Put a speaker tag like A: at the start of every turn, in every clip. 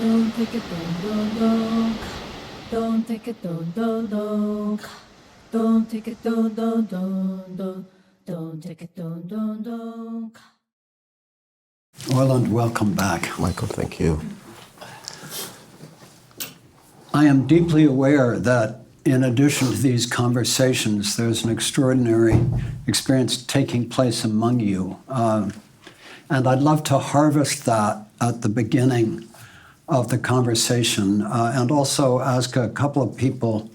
A: Don't take it, don't. Don't take it, don't. Don't take it, don't. Don't take it, don't.
B: Orland, welcome back.
C: Michael, thank you.
B: I am deeply aware that in addition to these conversations, there's an extraordinary experience taking place among you. And I'd love to harvest that at the beginning of the conversation and also ask a couple of people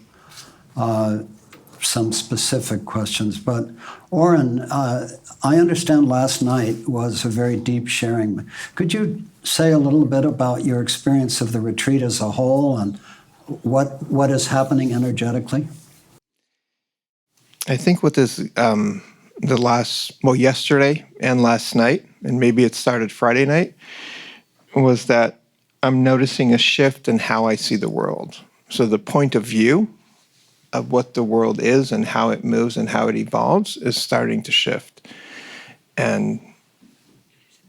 B: some specific questions. But Orland, I understand last night was a very deep sharing. Could you say a little bit about your experience of the retreat as a whole and what is happening energetically?
D: I think with this, yesterday and last night, and maybe it started Friday night, was that I'm noticing a shift in how I see the world. So the point of view of what the world is and how it moves and how it evolves is starting to shift. And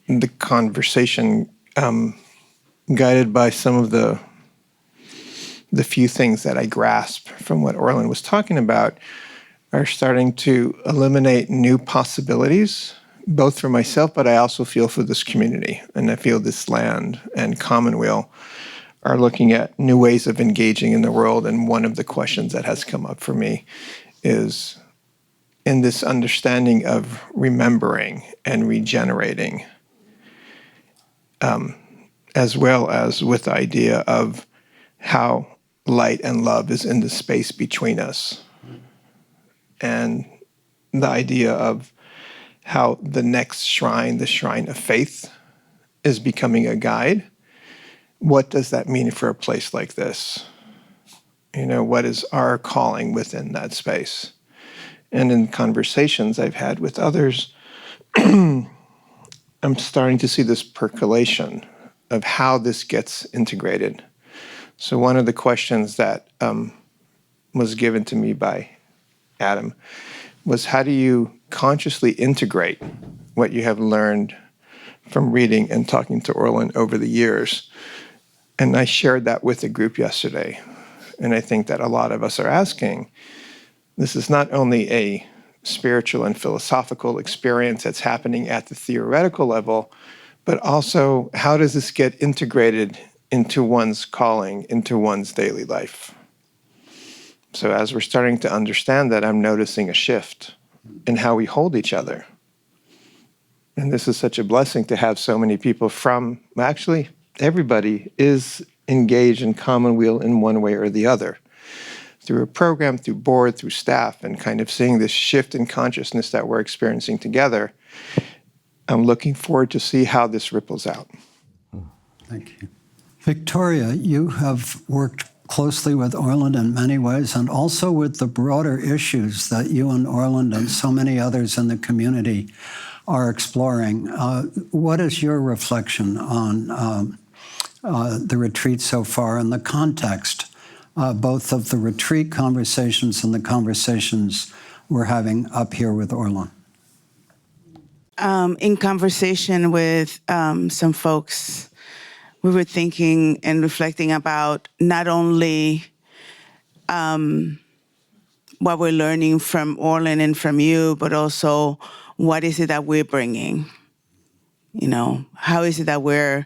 D: the conversation, guided by some of the few things that I grasp from what Orland was talking about, are starting to eliminate new possibilities, both for myself, but I also feel for this community. And I feel this land and Commonweal are looking at new ways of engaging in the world. And one of the questions that has come up for me is in this understanding of remembering and regenerating, as well as with the idea of how light and love is in the space between us. And the idea of how the next shrine, the shrine of faith, is becoming a guide. What does that mean for a place like this? What is our calling within that space? And in conversations I've had with others, I'm starting to see this percolation of how this gets integrated. So one of the questions that was given to me by Adam was, how do you consciously integrate what you have learned from reading and talking to Orland over the years? And I shared that with the group yesterday. And I think that a lot of us are asking, this is not only a spiritual and philosophical experience that's happening at the theoretical level, but also how does this get integrated into one's calling, into one's daily life? So as we're starting to understand that, I'm noticing a shift in how we hold each other. And this is such a blessing to have so many people from, actually, everybody is engaged in Commonweal in one way or the other, through a program, through board, through staff, and kind of seeing this shift in consciousness that we're experiencing together. I'm looking forward to see how this ripples out.
B: Thank you. Victoria, you have worked closely with Orland in many ways, and also with the broader issues that you and Orland and so many others in the community are exploring. What is your reflection on the retreat so far and the context, both of the retreat conversations and the conversations we're having up here with Orland?
E: In conversation with some folks, we were thinking and reflecting about not only what we're learning from Orland and from you, but also what is it that we're bringing? How is it that we're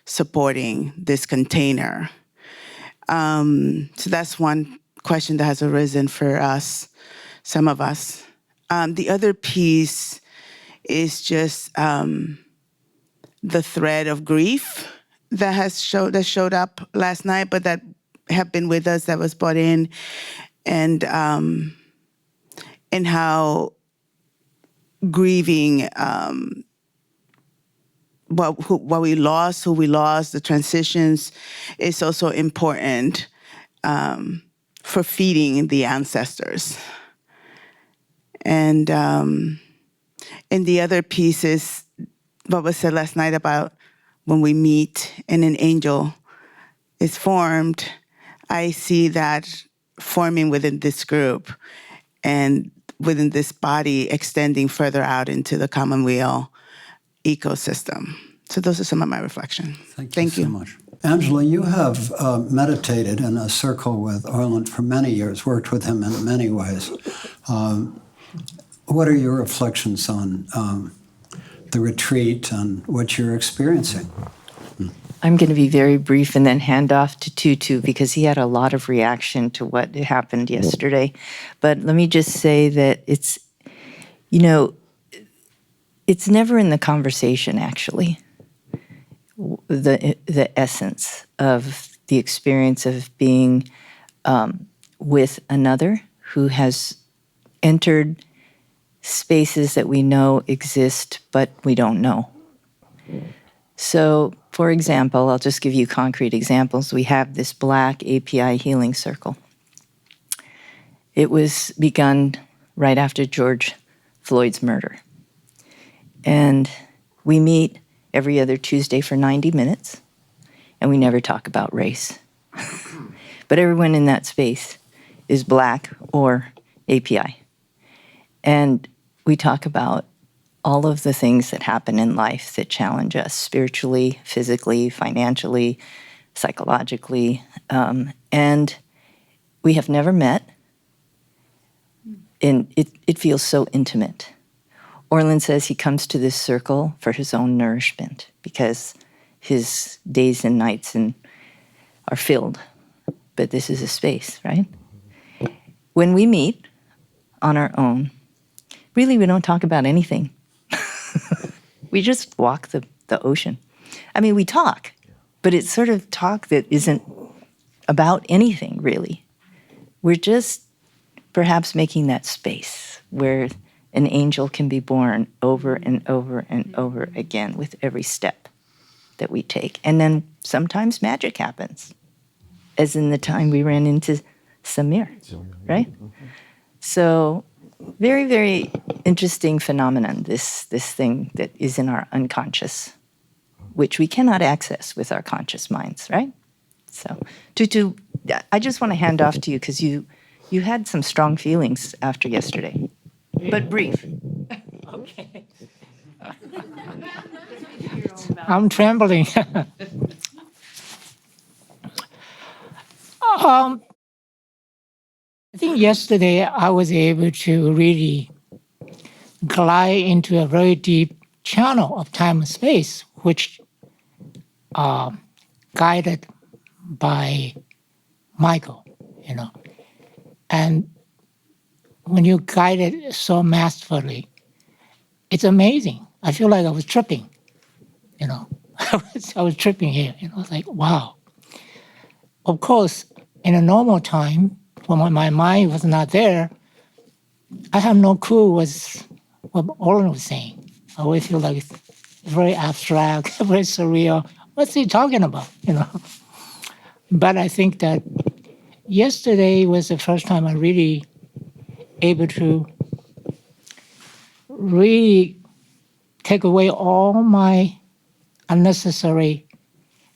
E: supporting this container? So that's one question that has arisen for us, some of us. The other piece is just the thread of grief that showed up last night, but that have been with us, that was brought in, and how grieving what we lost, who we lost, the transitions is also important for feeding the ancestors. And the other piece is what was said last night about when we meet and an angel is formed. I see that forming within this group and within this body extending further out into the Commonweal ecosystem. So those are some of my reflection.
B: Thank you so much. Angela, you have meditated in a circle with Orland for many years, worked with him in many ways. What are your reflections on the retreat and what you're experiencing?
C: I'm going to be very brief and then hand off to Tutu because he had a lot of reaction to what happened yesterday. But let me just say that it's never in the conversation, actually, the essence of the experience of being with another who has entered spaces that we know exist, but we don't know. So, for example, I'll just give you concrete examples. We have this Black API healing circle. It was begun right after George Floyd's murder. And we meet every other Tuesday for 90 minutes, and we never talk about race. But everyone in that space is Black or API. And we talk about all of the things that happen in life that challenge us spiritually, physically, financially, psychologically. And we have never met, and it feels so intimate. Orland says he comes to this circle for his own nourishment because his days and nights are filled. But this is a space, right? When we meet on our own, really we don't talk about anything. We just walk the ocean. I mean, we talk, but it's sort of talk that isn't about anything, really. We're just perhaps making that space where an angel can be born over and over and over again with every step that we take. And then sometimes magic happens, as in the time we ran into Samir, right? So very, very interesting phenomenon, this thing that is in our unconscious, which we cannot access with our conscious minds, right? So, Tutu, I just want to hand off to you because you had some strong feelings after yesterday, but brief.
F: Okay. I'm trembling. I think yesterday I was able to really glide into a very deep channel of time and space, which guided by Michael, And when you guide it so masterfully, it's amazing. I feel like I was tripping, I was tripping here, I was like, wow. Of course, in a normal time, when my mind was not there, I have no clue what Orland was saying. I always feel like it's very abstract, very surreal. What's he talking about, But I think that yesterday was the first time I really able to really take away all my unnecessary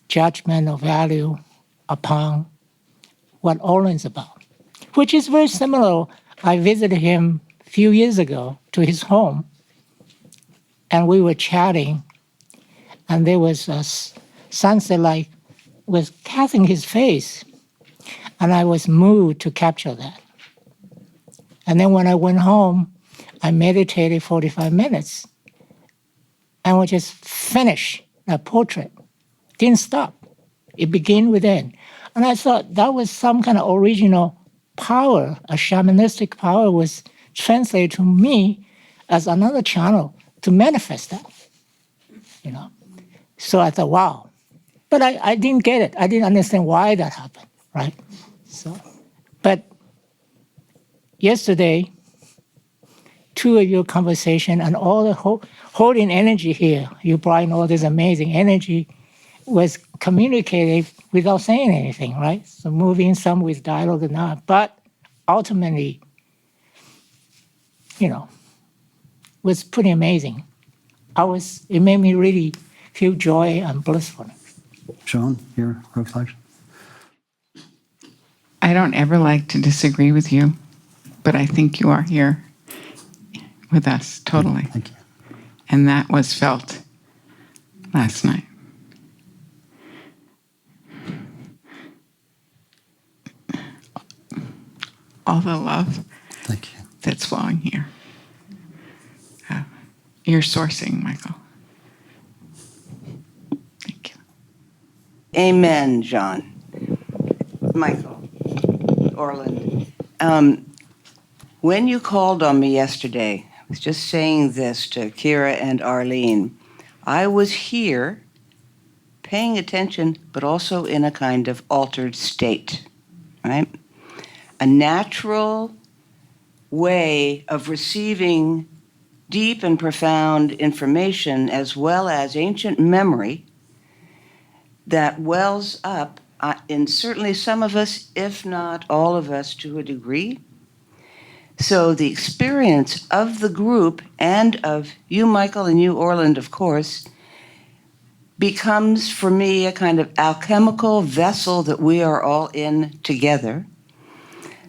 F: judgment or value upon what Orland's about, which is very similar. I visited him a few years ago to his home, and we were chatting, and there was a sunset light was casting his face, and I was moved to capture that. And then when I went home, I meditated 45 minutes, and we just finished that portrait. Didn't stop. It began within. And I thought that was some kind of original power, a shamanistic power was translated to me as another channel to manifest that, So I thought, wow. But I didn't get it. I didn't understand why that happened, right? But yesterday, two of your conversation and all the holding energy here, you brought in all this amazing energy, was communicated without saying anything, right? So moving some with dialogue or not, but ultimately, was pretty amazing. It made me really feel joy and blissful.
B: Sean, your reflection?
G: I don't ever like to disagree with you, but I think you are here with us, totally.
B: Thank you.
G: And that was felt last night. All the love
B: Thank you.
G: that's flowing here. You're sourcing, Michael. Thank you.
H: Amen, John. Michael, Orland. When you called on me yesterday, I was just saying this to Kira and Arlene. I was here paying attention, but also in a kind of altered state, right? A natural way of receiving deep and profound information as well as ancient memory that wells up in certainly some of us, if not all of us to a degree. So the experience of the group and of you, Michael, and you, Orland, of course, becomes for me a kind of alchemical vessel that we are all in together.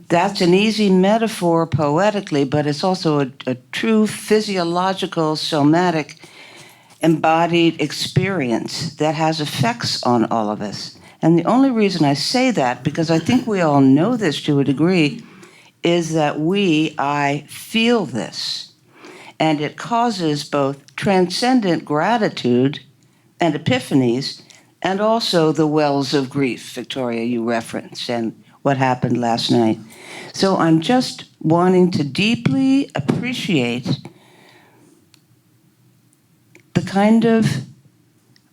H: That's an easy metaphor poetically, but it's also a true physiological, somatic, embodied experience that has effects on all of us. And the only reason I say that, because I think we all know this to a degree, is that I feel this. And it causes both transcendent gratitude and epiphanies, and also the wells of grief, Victoria, you referenced, and what happened last night. So I'm just wanting to deeply appreciate the kind of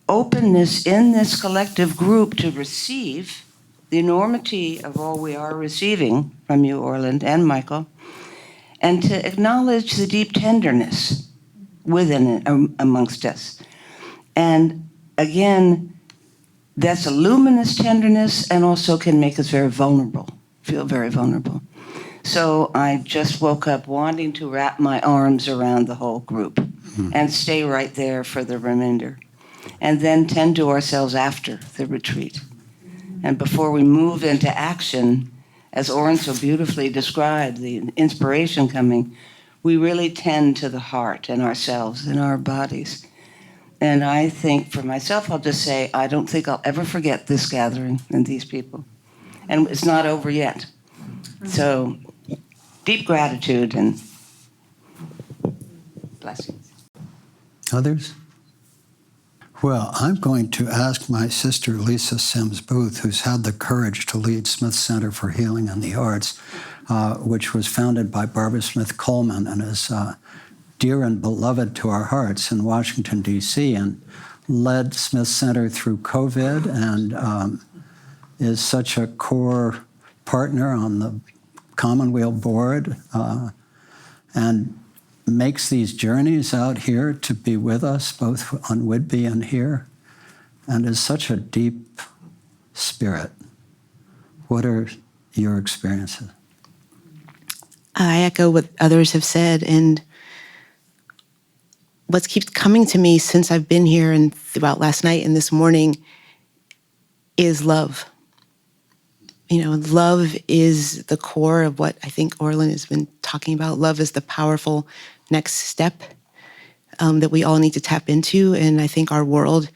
H: openness in this collective group to receive the enormity of all we are receiving from you, Orland and Michael, and to acknowledge the deep tenderness within it, amongst us. And again, that's a luminous tenderness and also can make us very vulnerable, feel very vulnerable. So I just woke up wanting to wrap my arms around the whole group and stay right there for the remainder. And then tend to ourselves after the retreat. And before we move into action, as Oren so beautifully described, the inspiration coming, we really tend to the heart and ourselves and our bodies. And I think for myself, I'll just say, I don't think I'll ever forget this gathering and these people. And it's not over yet. So deep gratitude and blessings.
B: Others? Well, I'm going to ask my sister Lisa Sims Booth, who's had the courage to lead Smith Center for Healing and the Arts, which was founded by Barbara Smith Coleman and is dear and beloved to our hearts in Washington, D.C., and led Smith Center through COVID and is such a core partner on the Commonweal Board and makes these journeys out here to be with us, both on Whidbey and here, and is such a deep spirit. What are your experiences?
I: I echo what others have said, and what keeps coming to me since I've been here and throughout last night and this morning is love. You know, love is the core of what I think Orland has been talking about. Love is the powerful next step that we all need to tap into. And I think our world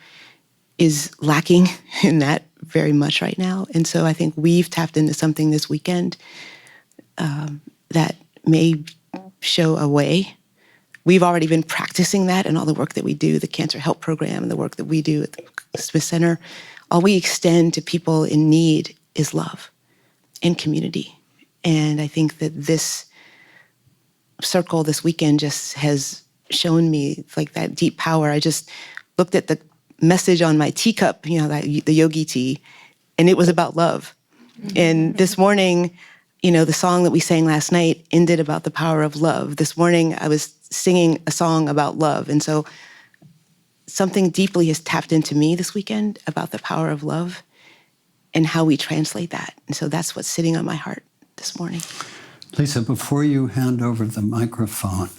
I: is lacking in that very much right now. And so I think we've tapped into something this weekend that may show a way. We've already been practicing that in all the work that we do, the Cancer Help Program and the work that we do at the Smith Center. All we extend to people in need is love and community. And I think that this circle this weekend just has shown me like that deep power. I just looked at the message on my teacup, you know, the yogi tea, and it was about love. And this morning, you know, the song that we sang last night ended about the power of love. This morning, I was singing a song about love. And so something deeply has tapped into me this weekend about the power of love and how we translate that. And so that's what's sitting on my heart this morning.
B: Lisa, before you hand over the microphone,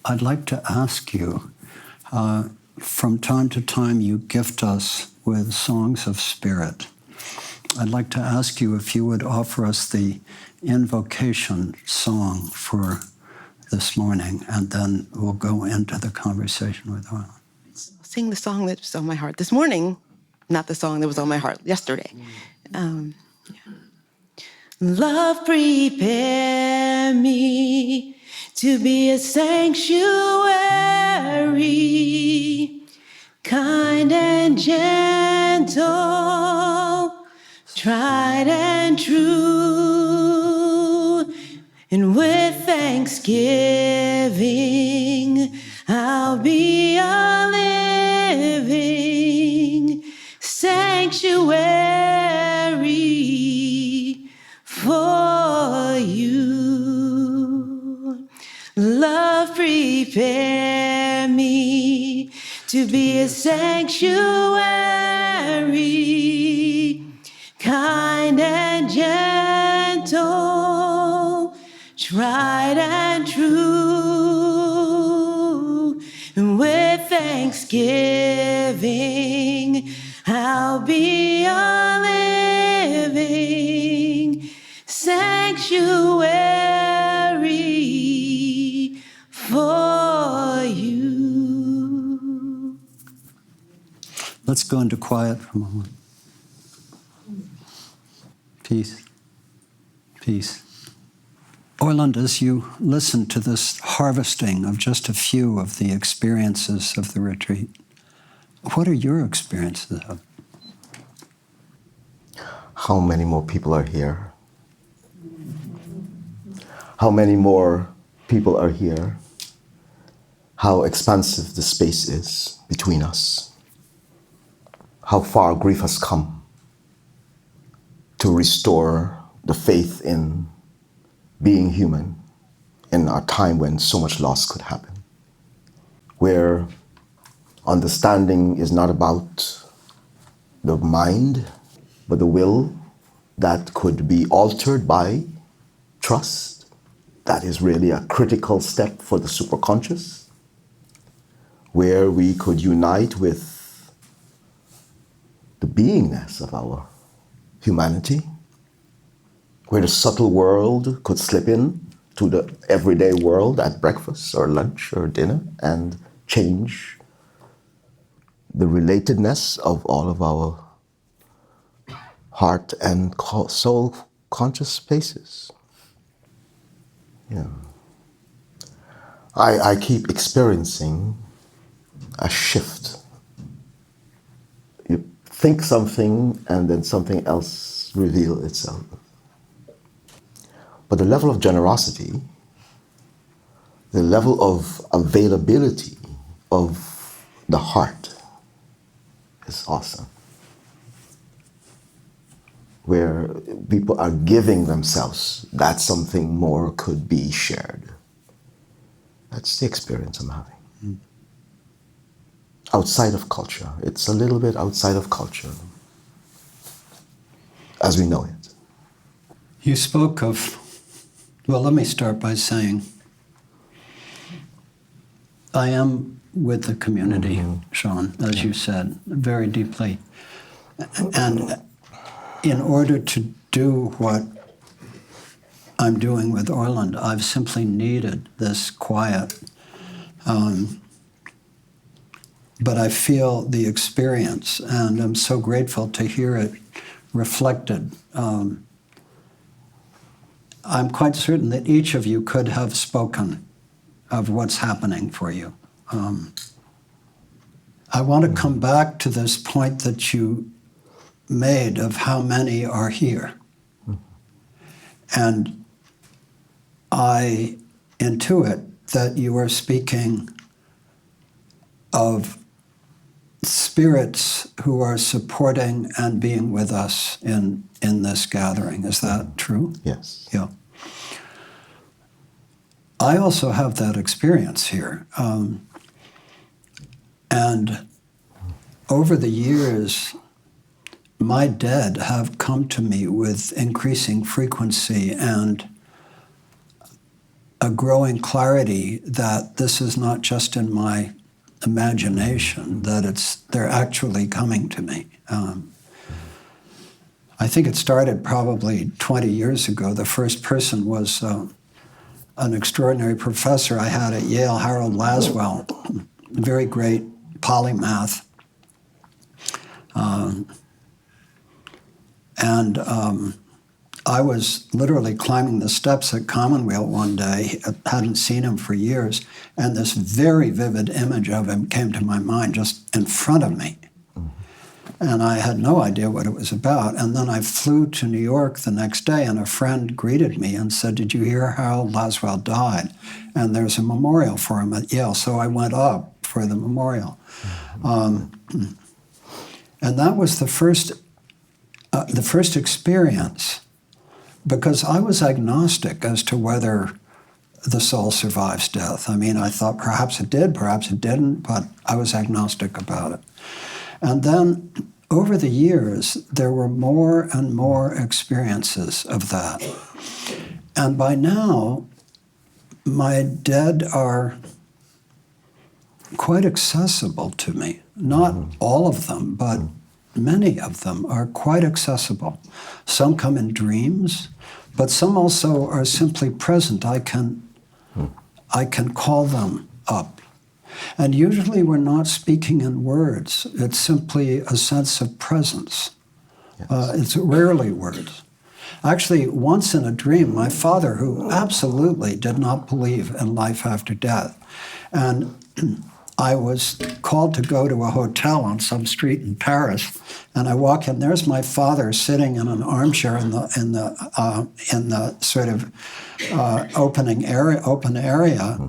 B: I'd like to ask you, from time to time you gift us with songs of spirit. I'd like to ask you if you would offer us the invocation song for this morning, and then we'll go into the conversation with Orland.
I: I'll sing the song that was on my heart this morning, not the song that was on my heart yesterday. Love, prepare me to be a sanctuary, kind and gentle, tried and true. And with thanksgiving, I'll be a living sanctuary for you. Love, prepare me to be a sanctuary, kind and gentle, tried and true. And with thanksgiving, I'll be a living sanctuary for you.
B: Let's go into quiet for a moment. Peace. Peace. Orland, as you listen to this harvesting of just a few of the experiences of the retreat, what are your experiences of?
J: How many more people are here? How many more people are here? How expansive the space is between us. How far grief has come to restore the faith in being human in a time when so much loss could happen. Where understanding is not about the mind, but the will that could be altered by trust. That is really a critical step for the superconscious, where we could unite with the beingness of our humanity, where the subtle world could slip in to the everyday world at breakfast or lunch or dinner and change the relatedness of all of our heart and soul conscious spaces. Yeah. I keep experiencing a shift. You think something and then something else reveals itself. But the level of generosity, the level of availability of the heart is awesome. Where people are giving themselves that something more could be shared. That's the experience I'm having. Outside of culture. It's a little bit outside of culture as we know it.
B: You spoke of, well, let me start by saying, I am with the community, Sean, as you said, very deeply. And in order to do what I'm doing with Orland, I've simply needed this quiet. But I feel the experience, and I'm so grateful to hear it reflected. I'm quite certain that each of you could have spoken of what's happening for you. I want to come back to this point that you made of how many are here. And I intuit that you are speaking of spirits who are supporting and being with us in this gathering. Is that true?
J: Yes.
B: Yeah. I also have that experience here. And over the years, my dead have come to me with increasing frequency and a growing clarity that this is not just in my imagination, that they're actually coming to me. I think it started probably 20 years ago. The first person was an extraordinary professor I had at Yale, Harold Laswell, very great polymath. I was literally climbing the steps at Commonweal one day, hadn't seen him for years, and this very vivid image of him came to my mind just in front of me. And I had no idea what it was about. And then I flew to New York the next day, and a friend greeted me and said, "Did you hear Harold Laswell died? And there's a memorial for him at Yale." So I went up for the memorial. And that was the first experience, because I was agnostic as to whether the soul survives death. I mean, I thought perhaps it did, perhaps it didn't, but I was agnostic about it. And then over the years, there were more and more experiences of that. And by now, my dead are quite accessible to me. Not all of them, but many of them are quite accessible. Some come in dreams, but some also are simply present. I can call them up. And usually we're not speaking in words. It's simply a sense of presence. Yes. It's rarely words. Actually, once in a dream, my father, who absolutely did not believe in life after death, and I was called to go to a hotel on some street in Paris, and I walk in. There's my father sitting in an armchair in the sort of open area,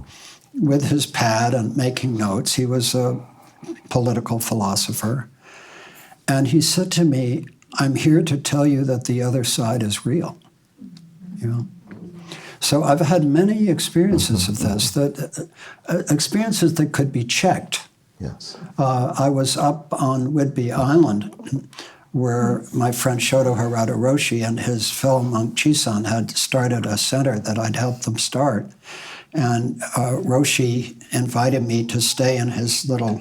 B: with his pad and making notes. He was a political philosopher, and he said to me, "I'm here to tell you that the other side is real." You know. So I've had many experiences of this, experiences that could be checked.
J: Yes.
B: I was up on Whidbey Island, where my friend Shoto Harada Roshi and his fellow monk Chisan had started a center that I'd helped them start. And Roshi invited me to stay in his little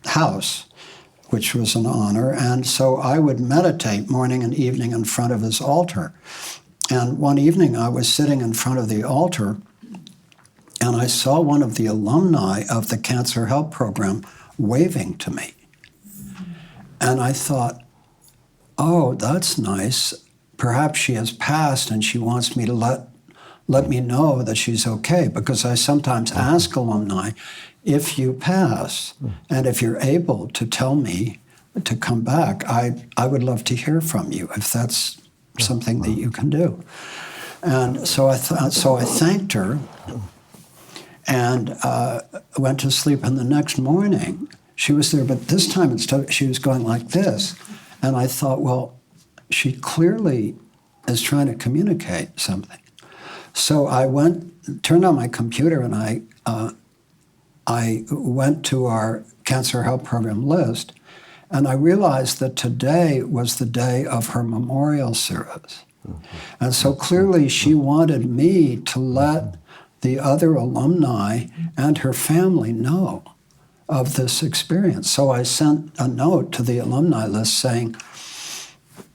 B: house, which was an honor. And so I would meditate morning and evening in front of his altar. And one evening I was sitting in front of the altar, and I saw one of the alumni of the Cancer Help Program waving to me. And I thought, oh, that's nice. Perhaps she has passed and she wants me to let me know that she's okay, because I sometimes ask alumni, if you pass and if you're able to tell me to come back, I would love to hear from you if that's something that you can do. And so I thanked her and went to sleep. And the next morning, she was there, but this time instead she was going like this. And I thought, well, she clearly is trying to communicate something. So I turned on my computer, and I went to our Cancer Help Program list, and I realized that today was the day of her memorial service. And so clearly she wanted me to let the other alumni and her family know of this experience. So I sent a note to the alumni list saying,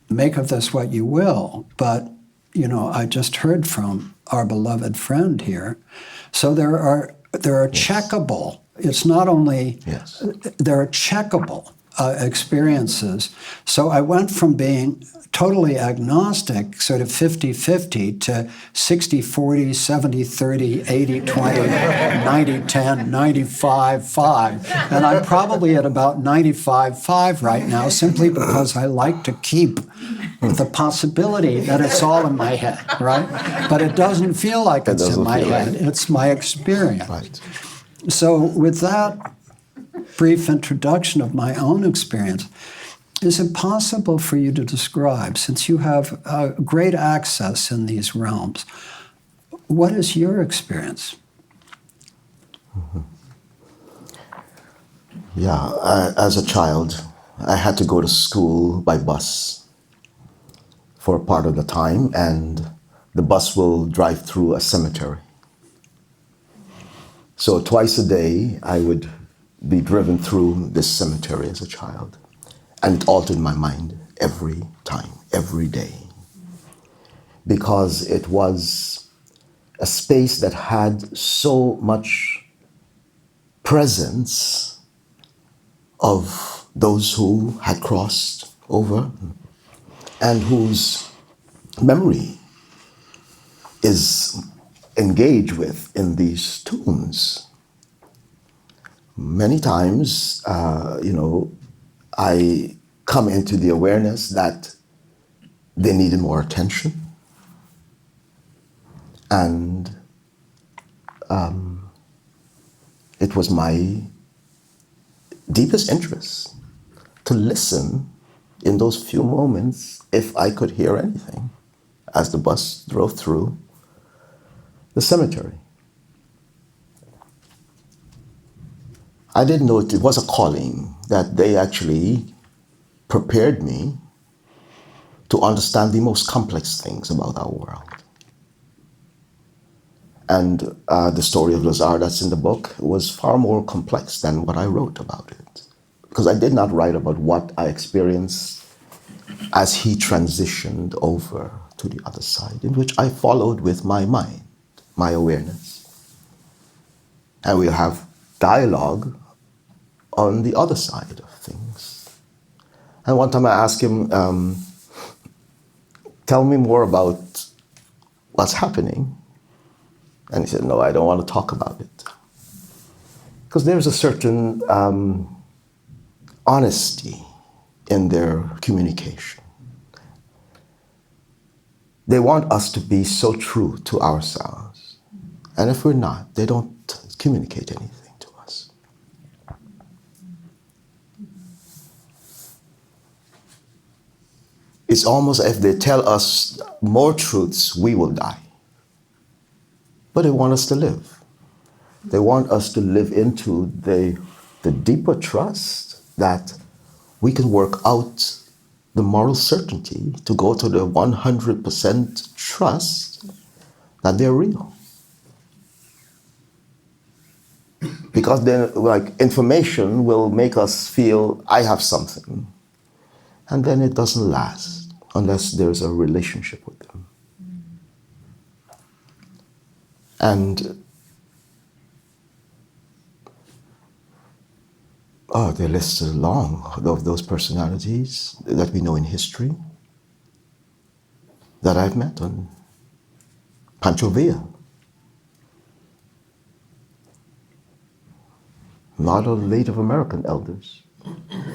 B: make of this what you will, but I just heard from our beloved friend here. So there are checkable. It's not only there are checkable experiences. So I went from being totally agnostic, sort of 50-50, to 60-40, 70-30, 80-20, 90-10, 95-5. And I'm probably at about 95-5 right now, simply because I like to keep the possibility that it's all in my head, right? But it doesn't feel like it's in my head. It's my experience. Right. So with that brief introduction of my own experience, is it possible for you to describe, since you have great access in these realms, what is your experience?
J: Mm-hmm. Yeah, as a child, I had to go to school by bus for a part of the time, and the bus will drive through a cemetery. So twice a day, I would be driven through this cemetery as a child. And it altered my mind every time, every day. Because it was a space that had so much presence of those who had crossed over and whose memory is engaged with in these tombs. Many times, I come into the awareness that they needed more attention. And it was my deepest interest to listen in those few moments if I could hear anything as the bus drove through the cemetery. I didn't know it was a calling, that they actually prepared me to understand the most complex things about our world. And the story of Lazar that's in the book was far more complex than what I wrote about it. Because I did not write about what I experienced as he transitioned over to the other side, in which I followed with my mind, my awareness. And we'll have dialogue on the other side of things. And one time I asked him, tell me more about what's happening. And he said, no, I don't want to talk about it. Because there's a certain honesty in their communication. They want us to be so true to ourselves. And if we're not, they don't communicate anything to us. It's almost as if they tell us more truths, we will die. But they want us to live. They want us to live into the deeper trust that we can work out the moral certainty to go to the 100% trust that they're real. Because then, information will make us feel, I have something. And then it doesn't last unless there's a relationship with them. And the list is long of those personalities that we know in history that I've met on Pancho Villa. A lot of Native American elders.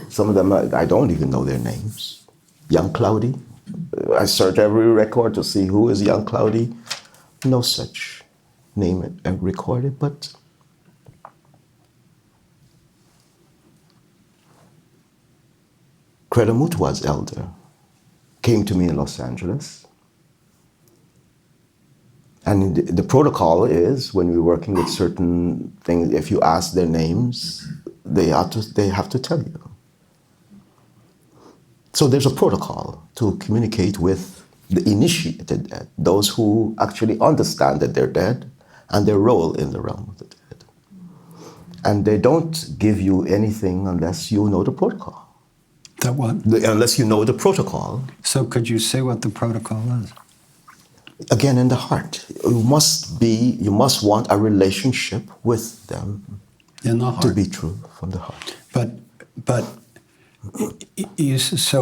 J: Some of them, I don't even know their names. Young Cloudy. I search every record to see who is Young Cloudy. No such name recorded, but Mutwa's elder came to me in Los Angeles. And the protocol is, when we're working with certain things, if you ask their names, they have to tell you. So there's a protocol to communicate with the initiated dead, those who actually understand that they're dead and their role in the realm of the dead. And they don't give you anything unless you know the protocol.
B: That what?
J: Unless you know the protocol.
B: So could you say what the protocol is?
J: Again, in the heart. You must want a relationship with them.
B: In the heart.
J: To be true from the heart.
B: But
J: yes.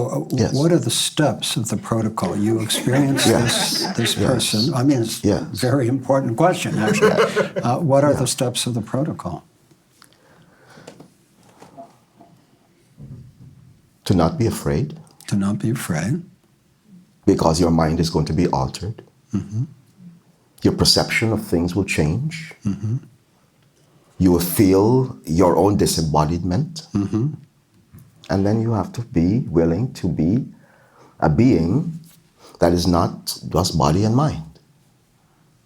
B: What are the steps of the protocol? You experience this person. Yes. I mean, it's a very important question, actually. What are the steps of the protocol?
J: To not be afraid.
B: To not be afraid.
J: Because your mind is going to be altered.
B: Mm-hmm.
J: Your perception of things will change.
B: Mm-hmm.
J: You will feel your own disembodiment.
B: Mm-hmm.
J: And then you have to be willing to be a being that is not just body and mind.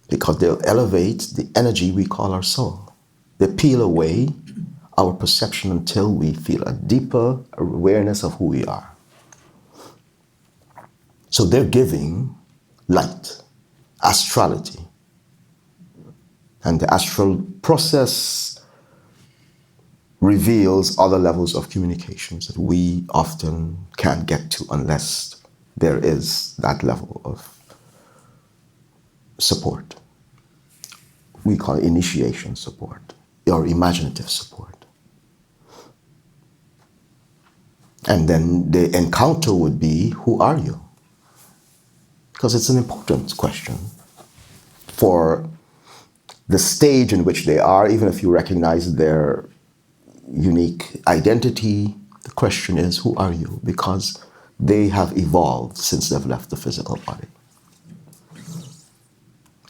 J: Because they'll elevate the energy we call our soul. They peel away our perception until we feel a deeper awareness of who we are. So they're giving light, astrality. And the astral process reveals other levels of communications that we often can't get to unless there is that level of support. We call it initiation support. or imaginative support. And then the encounter would be, who are you? Because it's an important question for the stage in which they are, even if you recognize their unique identity. The question is, who are you? Because they have evolved since they've left the physical body.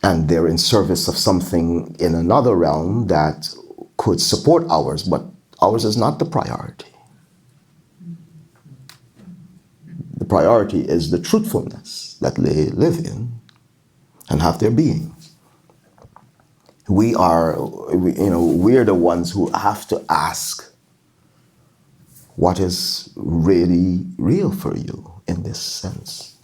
J: And they're in service of something in another realm that could support ours, but ours is not the priority. The priority is the truthfulness that they live in and have their being. We're the ones who have to ask, what is really real for you in this sense?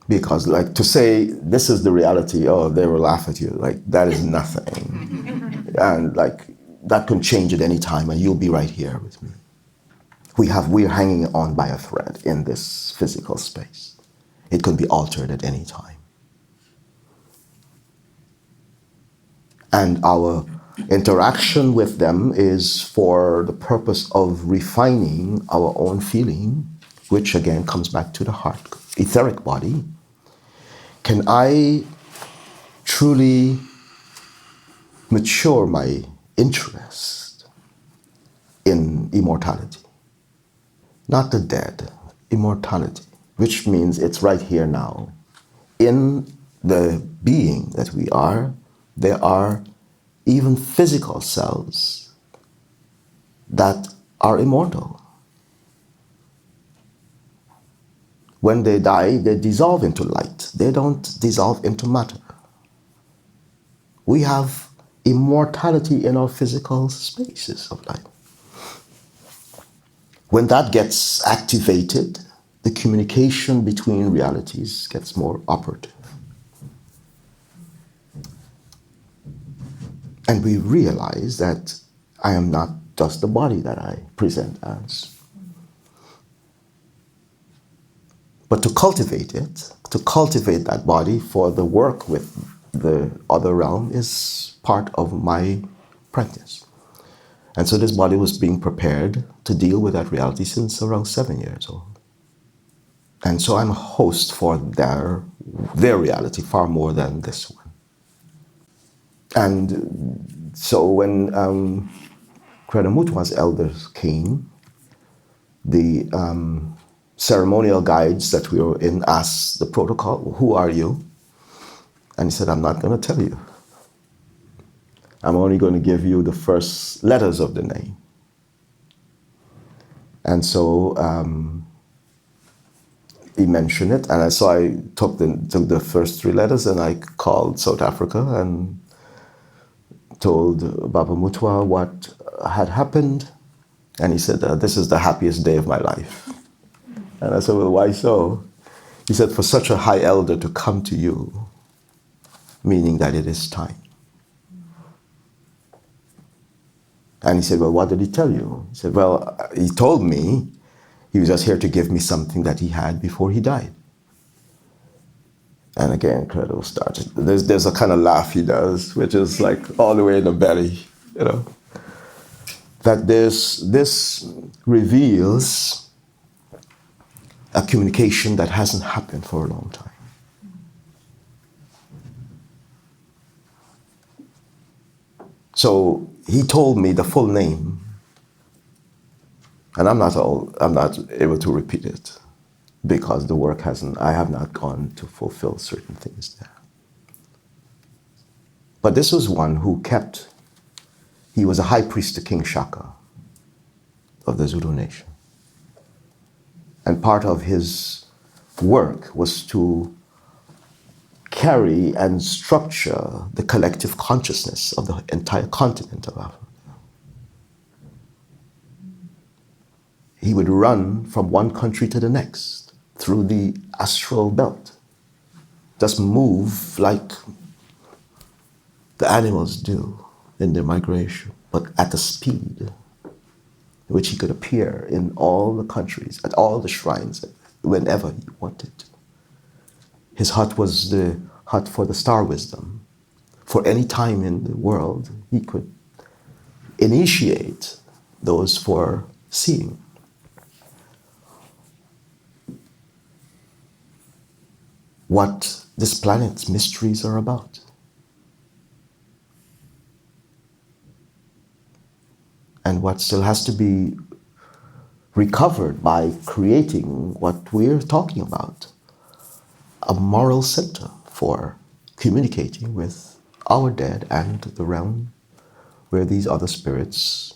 J: Because like to say, this is the reality, oh, they will laugh at you, like that is nothing. And like, that can change at any time and you'll be right here with me. We're hanging on by a thread in this physical space. It can be altered at any time. And our interaction with them is for the purpose of refining our own feeling, which again comes back to the heart, etheric body. Can I truly mature my interest in immortality? Not the dead, immortality, which means it's right here now. In the being that we are, there are even physical cells that are immortal. When they die, they dissolve into light. They don't dissolve into matter. We have immortality in our physical spaces of life. When that gets activated, the communication between realities gets more operative. And we realize that I am not just the body that I present as. But to cultivate it, to cultivate that body for the work with the other realm is part of my practice. And so this body was being prepared to deal with that reality since around 7 years old. And so I'm a host for their reality far more than this one. And so when Mutwa's elders came, the ceremonial guides that we were in asked the protocol, who are you? And he said, I'm not going to tell you. I'm only going to give you the first letters of the name. And so he mentioned it, and so I took the first 3 letters and I called South Africa and told Baba Mutwa what had happened. And he said, this is the happiest day of my life. And I said, well, why so? He said, for such a high elder to come to you, meaning that it is time. And he said, well, what did he tell you? He said, well, he told me he was just here to give me something that he had before he died. And again, Credo started. There's a kind of laugh he does, which is like all the way in the belly, you know. That this reveals a communication that hasn't happened for a long time. So he told me the full name, and I'm not able to repeat it because the work I have not gone to fulfill certain things there. But this was one who he was a high priest to King Shaka of the Zulu nation. And part of his work was to carry and structure the collective consciousness of the entire continent of Africa. He would run from one country to the next through the astral belt, just move like the animals do in their migration, but at a speed in which he could appear in all the countries, at all the shrines, whenever he wanted. His hut was the hut for the star wisdom, for any time in the world, he could initiate those for seeing. What this planet's mysteries are about. And what still has to be recovered by creating what we're talking about, a moral center for communicating with our dead and the realm where these other spirits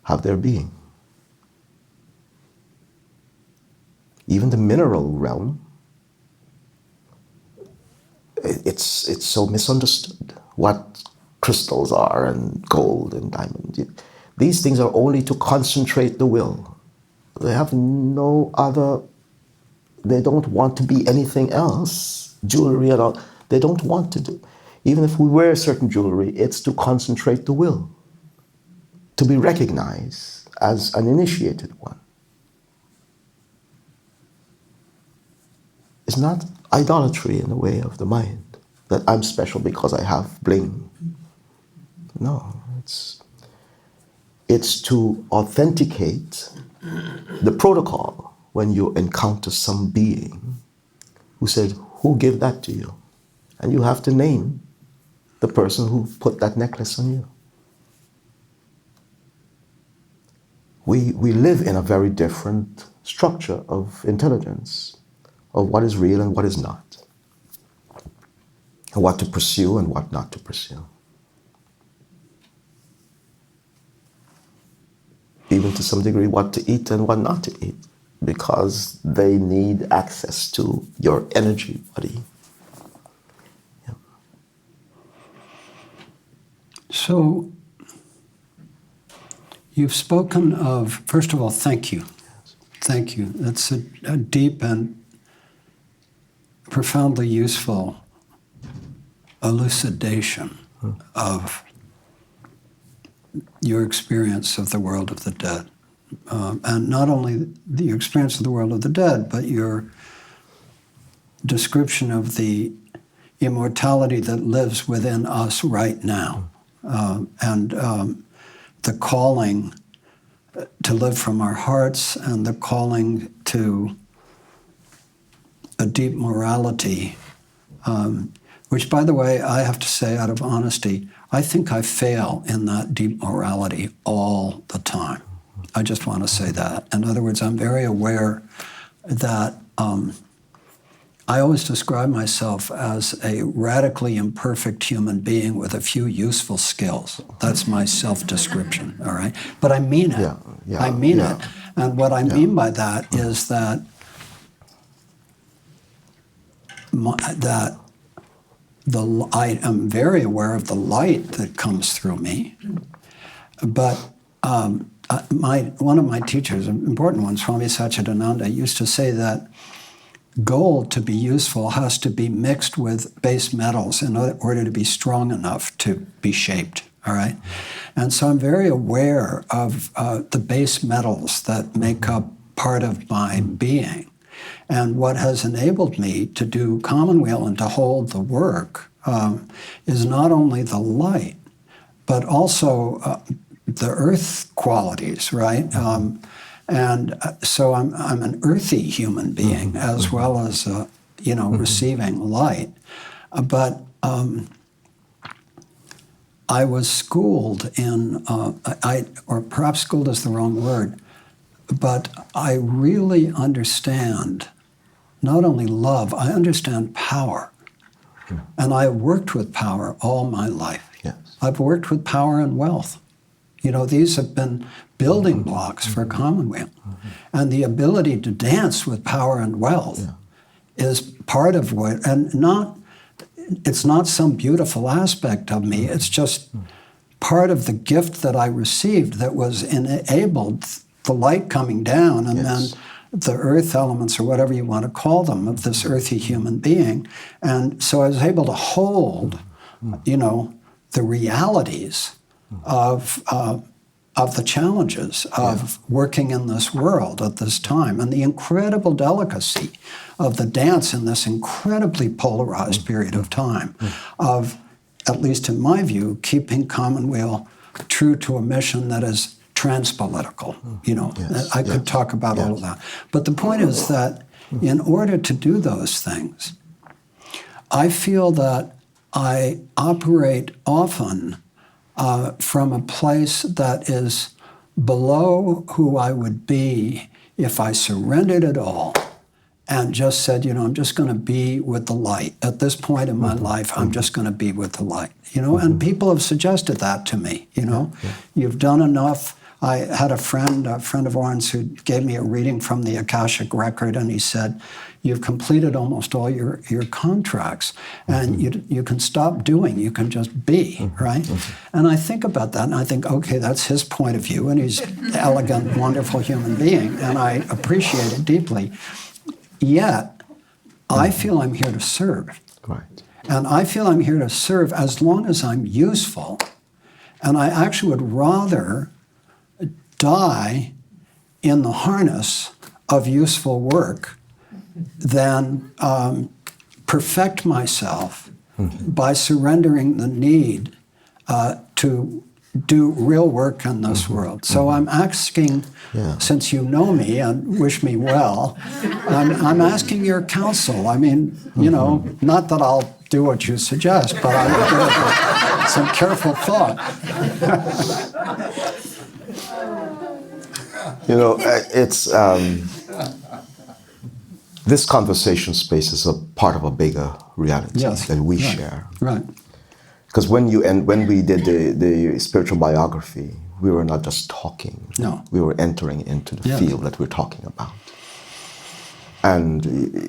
J: have their being. Even the mineral realm, it's so misunderstood what crystals are and gold and diamond. These things are only to concentrate the will. They have no other, they don't want to be anything else. Jewelry and all, they don't want to do. Even if we wear certain jewelry, it's to concentrate the will, to be recognized as an initiated one. It's not idolatry in the way of the mind, that I'm special because I have bling. No, it's to authenticate the protocol when you encounter some being who said, who gave that to you? And you have to name the person who put that necklace on you. We live in a very different structure of intelligence, of what is real and what is not, and what to pursue and what not to pursue. Even to some degree, what to eat and what not to eat, because they need access to your energy body. Yeah.
B: So, you've spoken of, first of all, thank you. Thank you. That's a deep and profoundly useful elucidation of your experience of the world of the dead. And not only the experience of the world of the dead, but your description of the immortality that lives within us right now. And the calling to live from our hearts and the calling to a deep morality, which, by the way, I have to say out of honesty, I think I fail in that deep morality all the time. I just want to say that. In other words, I'm very aware that I always describe myself as a radically imperfect human being with a few useful skills. That's my self-description, all right? But I mean it. I mean it. And what I mean by that is that I am very aware of the light that comes through me, but one of my teachers, important ones, Swami Satchidananda, used to say that gold, to be useful, has to be mixed with base metals in order to be strong enough to be shaped, all right? And so I'm very aware of the base metals that make up part of my being. And what has enabled me to do Commonweal and to hold the work is not only the light, but also the earth qualities, right? And so I'm an earthy human being as well as, receiving light. But I was schooled in, or perhaps schooled is the wrong word, but I really understand not only love, I understand power. And I have worked with power all my life.
J: Yes.
B: I've worked with power and wealth. These have been building blocks for Commonweal. And the ability to dance with power and wealth is part of what, and it's not some beautiful aspect of me, it's just part of the gift that I received that was enabled, the light coming down, and then the earth elements, or whatever you want to call them, of this earthy human being. And so I was able to hold, the realities of the challenges of working in this world at this time, and the incredible delicacy of the dance in this incredibly polarized period of time, of at least in my view, keeping Commonweal true to a mission that is transpolitical. You know,
J: Yes,
B: I could talk about all of that. But the point is that in order to do those things, I feel that I operate often from a place that is below who I would be if I surrendered it all and just said, you know, I'm just going to be with the light. At this point in my life, I'm just going to be with the light, you know, and people have suggested that to me, you know. You've done enough. I had a friend of ours who gave me a reading from the Akashic Record, and he said, you've completed almost all your contracts, and you can stop doing, you can just be, right? And I think about that, and I think, okay, that's his point of view, and he's an elegant, wonderful human being, and I appreciate it deeply. Yet, I feel I'm here to serve.
J: Right.
B: And I feel I'm here to serve as long as I'm useful. And I actually would rather die in the harness of useful work than perfect myself by surrendering the need to do real work in this world. So I'm asking, since you know me and wish me well, I'm asking your counsel. I mean, you know, not that I'll do what you suggest, but I will give it some careful thought.
J: You know, it's this conversation space is a part of a bigger reality that we share.
B: Right.
J: Because when we did the spiritual biography, we were not just talking.
B: No.
J: We were entering into the field that we're talking about. And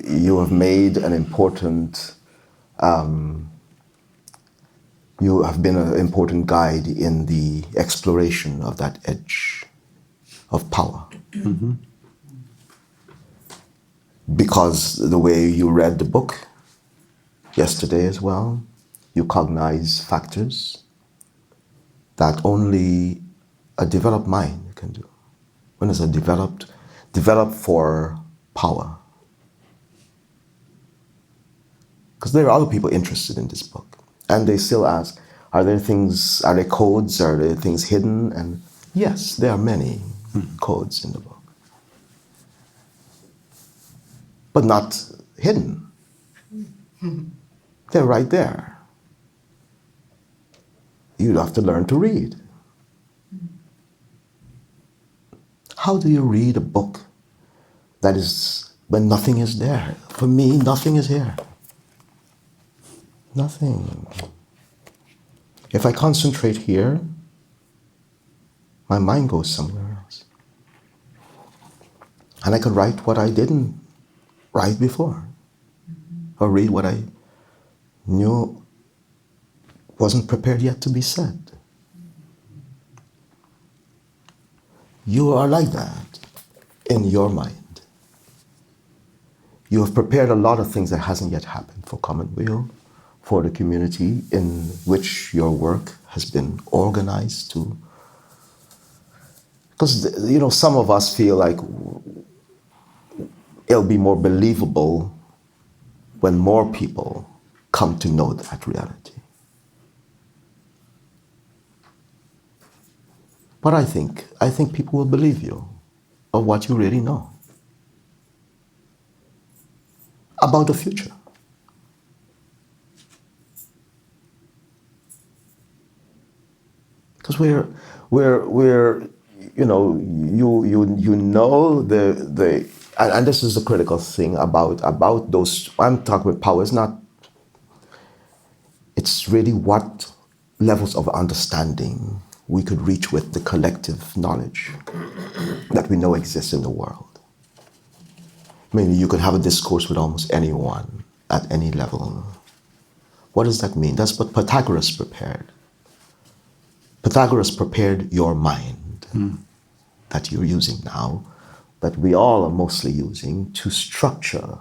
J: you have made an important, you have been an important guide in the exploration of that edge of power. Because the way you read the book yesterday as well, you cognize factors that only a developed mind can do. When it's a developed for power. Because there are other people interested in this book. And they still ask, are there codes, are there things hidden? And yes, there are many codes in the book. But not hidden. They're right there. You have to learn to read. How do you read a book that is when nothing is there? For me, nothing is here. Nothing. If I concentrate here, my mind goes somewhere else. And I could write what I didn't write before, or read what I knew wasn't prepared yet to be said. You are like that in your mind. You have prepared a lot of things that hasn't yet happened for Commonweal, for the community in which your work has been organized to. Because, you know, some of us feel like it'll be more believable when more people come to know that reality. But I think people will believe you of what you really know about the future. Because we're you know, you know the and this is the critical thing about those. I'm talking about power. It's really what levels of understanding we could reach with the collective knowledge that we know exists in the world. I mean, you could have a discourse with almost anyone at any level. What does that mean? That's what Pythagoras prepared. Pythagoras prepared your mind that you're using now, that we all are mostly using to structure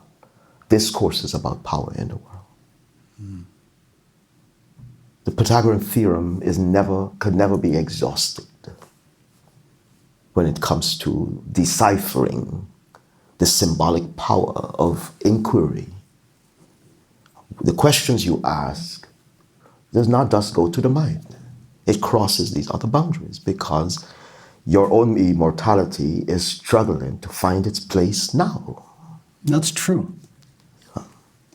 J: discourses about power in the world. The Pythagorean theorem could never be exhausted when it comes to deciphering the symbolic power of inquiry. The questions you ask, does not just go to the mind. It crosses these other boundaries because your own immortality is struggling to find its place now.
B: That's true.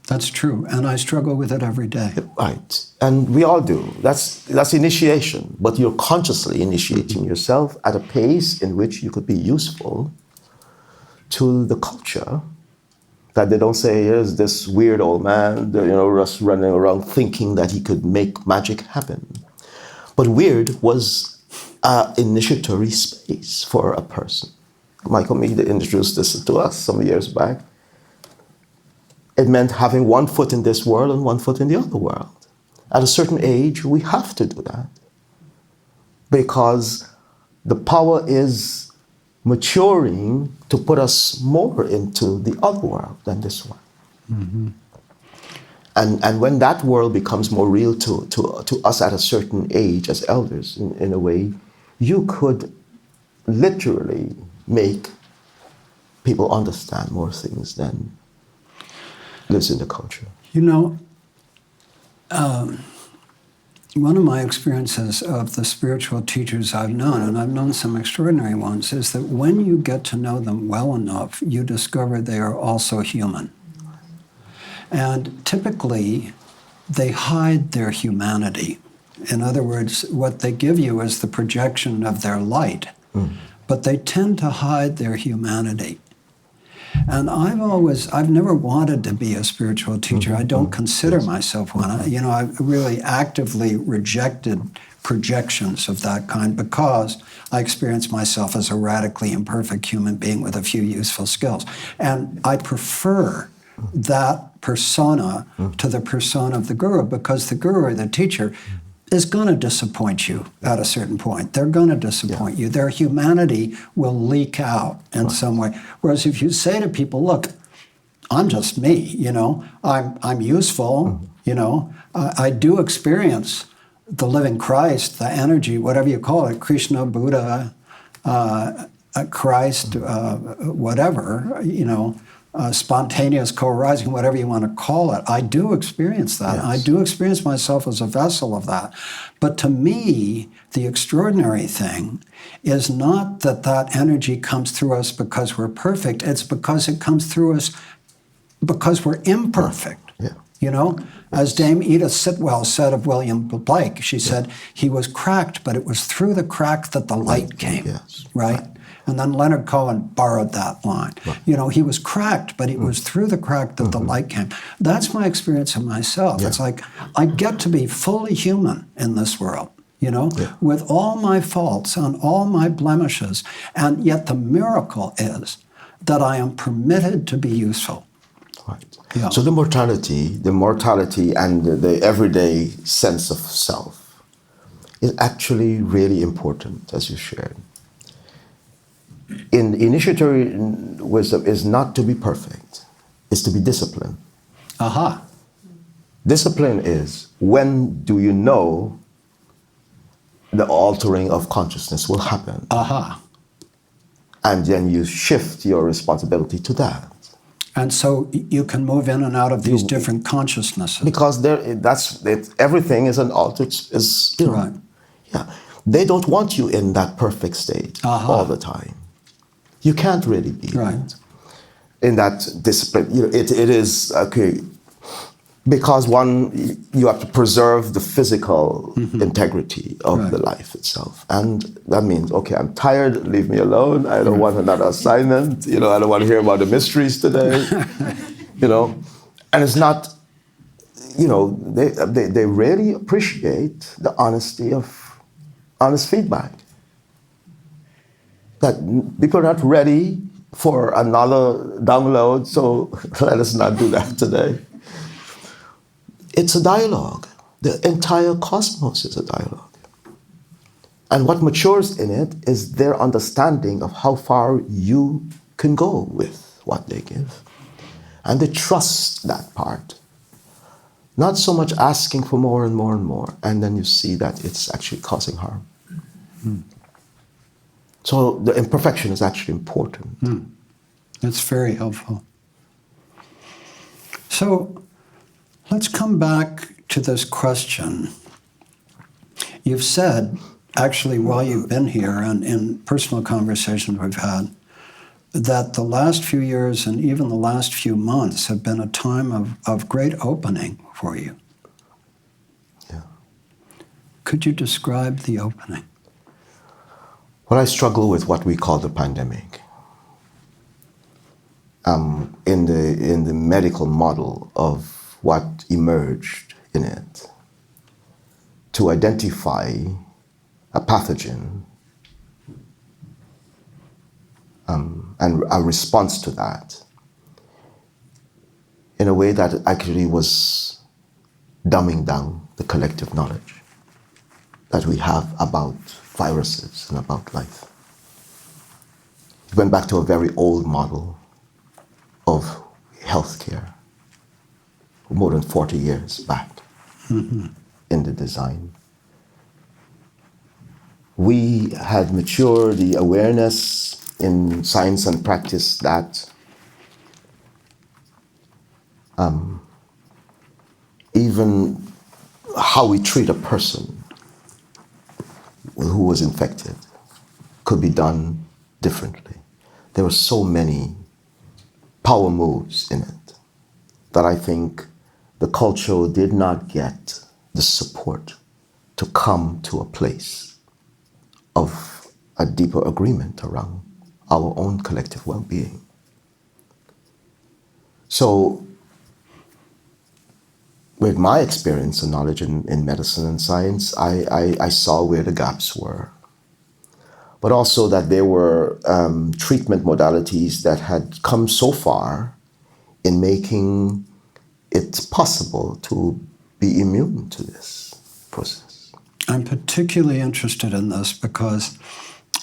B: That's true. And I struggle with it every day.
J: Right. And we all do. That's initiation. But you're consciously initiating yourself at a pace in which you could be useful to the culture. That they don't say, here's this weird old man, just running around thinking that he could make magic happen. But weird was an initiatory space for a person. Michael Mead introduced this to us some years back. It meant having one foot in this world and one foot in the other world. At a certain age, we have to do that because the power is maturing to put us more into the other world than this one. Mm-hmm. And when that world becomes more real to us at a certain age as elders, in a way, you could literally make people understand more things than lives in the culture.
B: One of my experiences of the spiritual teachers I've known, and I've known some extraordinary ones, is that when you get to know them well enough, you discover they are also human. And typically, they hide their humanity. In other words, what they give you is the projection of their light, but they tend to hide their humanity. And I've never wanted to be a spiritual teacher. I don't consider myself one. I really actively rejected projections of that kind because I experience myself as a radically imperfect human being with a few useful skills. And I prefer that persona to the persona of the guru because the guru or the teacher is going to disappoint you at a certain point. They're going to disappoint you. Their humanity will leak out in some way. Whereas if you say to people, look, I'm just me, I'm useful, I do experience the living Christ, the energy, whatever you call it, Krishna, Buddha, Christ, whatever, spontaneous co-arising, whatever you want to call it. I do experience that. Yes. I do experience myself as a vessel of that. But to me, the extraordinary thing is not that energy comes through us because we're perfect. It's because it comes through us because we're imperfect. Yeah. As Dame Edith Sitwell said of William Blake, she said, he was cracked, but it was through the crack that the light came, right? And then Leonard Cohen borrowed that line. Right. He was cracked, but it was through the crack that the light came. That's my experience of myself. Yeah. It's like I get to be fully human in this world, with all my faults and all my blemishes. And yet the miracle is that I am permitted to be useful.
J: Right. Yeah. So the mortality and the everyday sense of self is actually really important, as you shared. Initiatory wisdom is not to be perfect, it's to be disciplined.
B: Aha.
J: Discipline is when do you know the altering of consciousness will happen.
B: Aha.
J: And then you shift your responsibility to that.
B: And so you can move in and out of these different consciousnesses.
J: Because everything is an altered,
B: right.
J: Yeah. They don't want you in that perfect state all the time. You can't really be right in that discipline. It is okay because you have to preserve the physical integrity of the life itself, and that means I'm tired. Leave me alone. I don't want another assignment. I don't want to hear about the mysteries today. And it's not. They really appreciate the honesty of honest feedback. That people are not ready for another download, so let us not do that today. It's a dialogue. The entire cosmos is a dialogue. And what matures in it is their understanding of how far you can go with what they give. And they trust that part. Not so much asking for more and more and more, and then you see that it's actually causing harm. So the imperfection is actually important.
B: That's very helpful. So let's come back to this question you've said, actually, while you've been here and in personal conversations we've had, that the last few years and even the last few months have been a time of great opening for you.
J: Yeah.
B: Could you describe the opening?
J: Well, I struggle with what we call the pandemic. In the medical model of what emerged in it, to identify a pathogen and a response to that in a way that actually was dumbing down the collective knowledge that we have about viruses and about life. It went back to a very old model of healthcare, more than 40 years back in the design. We had matured the awareness in science and practice that even how we treat a person who was infected could be done differently. There were so many power moves in it that I think the culture did not get the support to come to a place of a deeper agreement around our own collective well-being. So, with my experience and knowledge in medicine and science, I saw where the gaps were. But also that there were treatment modalities that had come so far in making it possible to be immune to this process.
B: I'm particularly interested in this because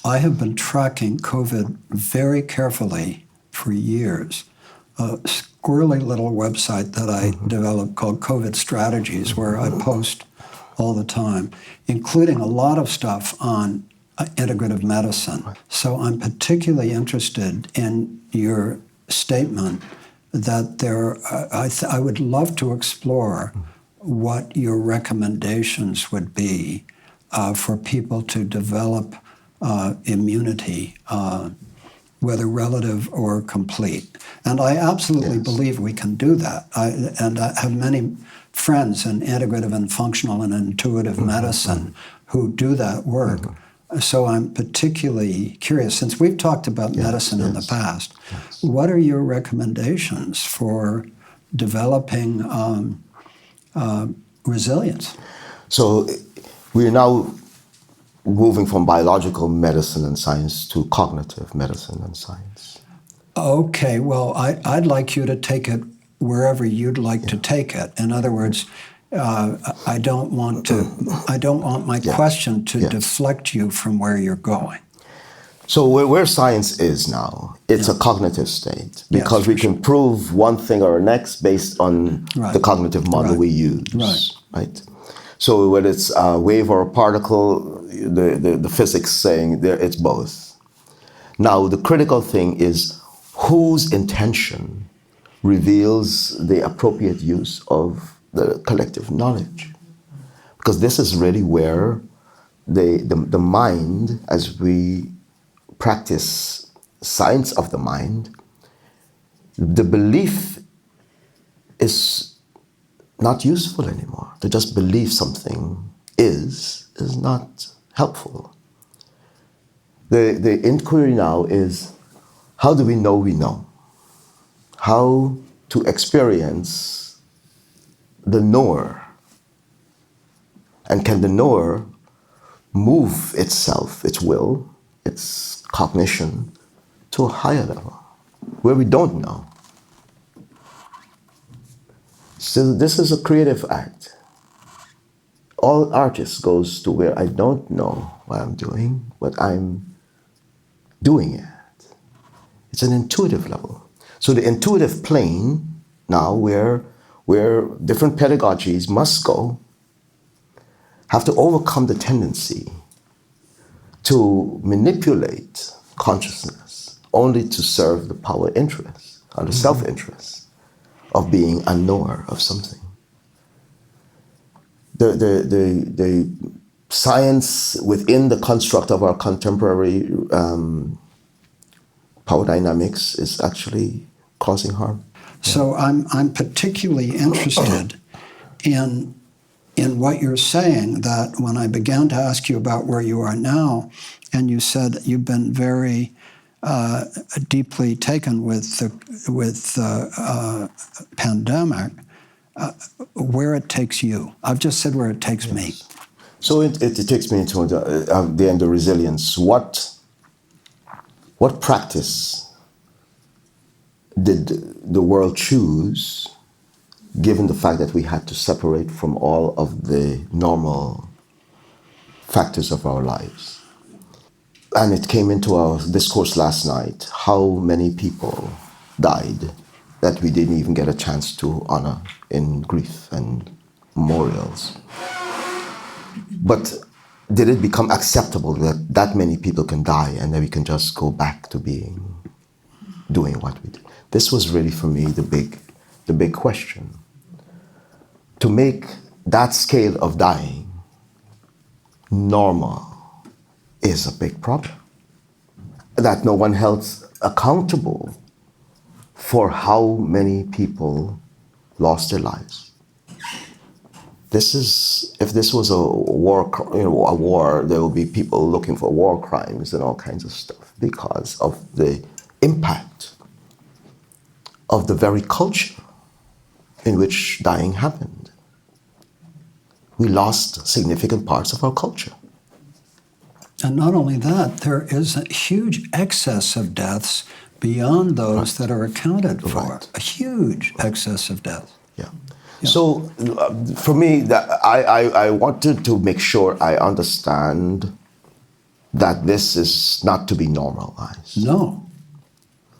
B: I have been tracking COVID very carefully for years. A squirrely little website that I developed called COVID Strategies, where I post all the time, including a lot of stuff on integrative medicine. So I'm particularly interested in your statement that I would love to explore what your recommendations would be for people to develop immunity, whether relative or complete. And I absolutely believe we can do that. I have many friends in integrative and functional and intuitive medicine who do that work. So I'm particularly curious, since we've talked about medicine in the past, what are your recommendations for developing resilience?
J: So we're now moving from biological medicine and science to cognitive medicine and science.
B: Okay, well, I'd like you to take it wherever you'd like to take it. In other words, I don't want my question to deflect you from where you're going.
J: So where science is now, it's a cognitive state, because we can prove one thing or next based on the cognitive model we use, right? So whether it's a wave or a particle, the physics saying there it's both. Now the critical thing is whose intention reveals the appropriate use of the collective knowledge, because this is really where the mind, as we practice science of the mind, the belief is not useful anymore. To just believe something is not helpful. The inquiry now is, how do we know? How to experience the knower. And can the knower move itself, its will, its cognition, to a higher level, where we don't know? So this is a creative act. All artists goes to where I don't know what I'm doing, but I'm doing it. It's an intuitive level. So the intuitive plane now, where different pedagogies must go, have to overcome the tendency to manipulate consciousness only to serve the power interest or the self-interest of being a knower of something. The science within the construct of our contemporary power dynamics is actually causing harm.
B: So I'm particularly interested in what you're saying, that when I began to ask you about where you are now, and you said that you've been very deeply taken with the pandemic, where it takes you. I've just said where it takes me.
J: So it takes me into the end of resilience. What practice did the world choose, given the fact that we had to separate from all of the normal factors of our lives? And it came into our discourse last night, how many people died that we didn't even get a chance to honor in grief and memorials. But did it become acceptable that that many people can die and then we can just go back to doing what we did? This was really, for me, the big question. To make that scale of dying normal is a big problem. That no one held accountable for how many people lost their lives. If this was a war, there will be people looking for war crimes and all kinds of stuff because of the impact of the very culture in which dying happened. We lost significant parts of our culture.
B: And not only that, there is a huge excess of deaths beyond those that are accounted for.
J: Right.
B: A huge excess of deaths.
J: Yeah. So for me, I wanted to make sure I understand that this is not to be normalized.
B: No.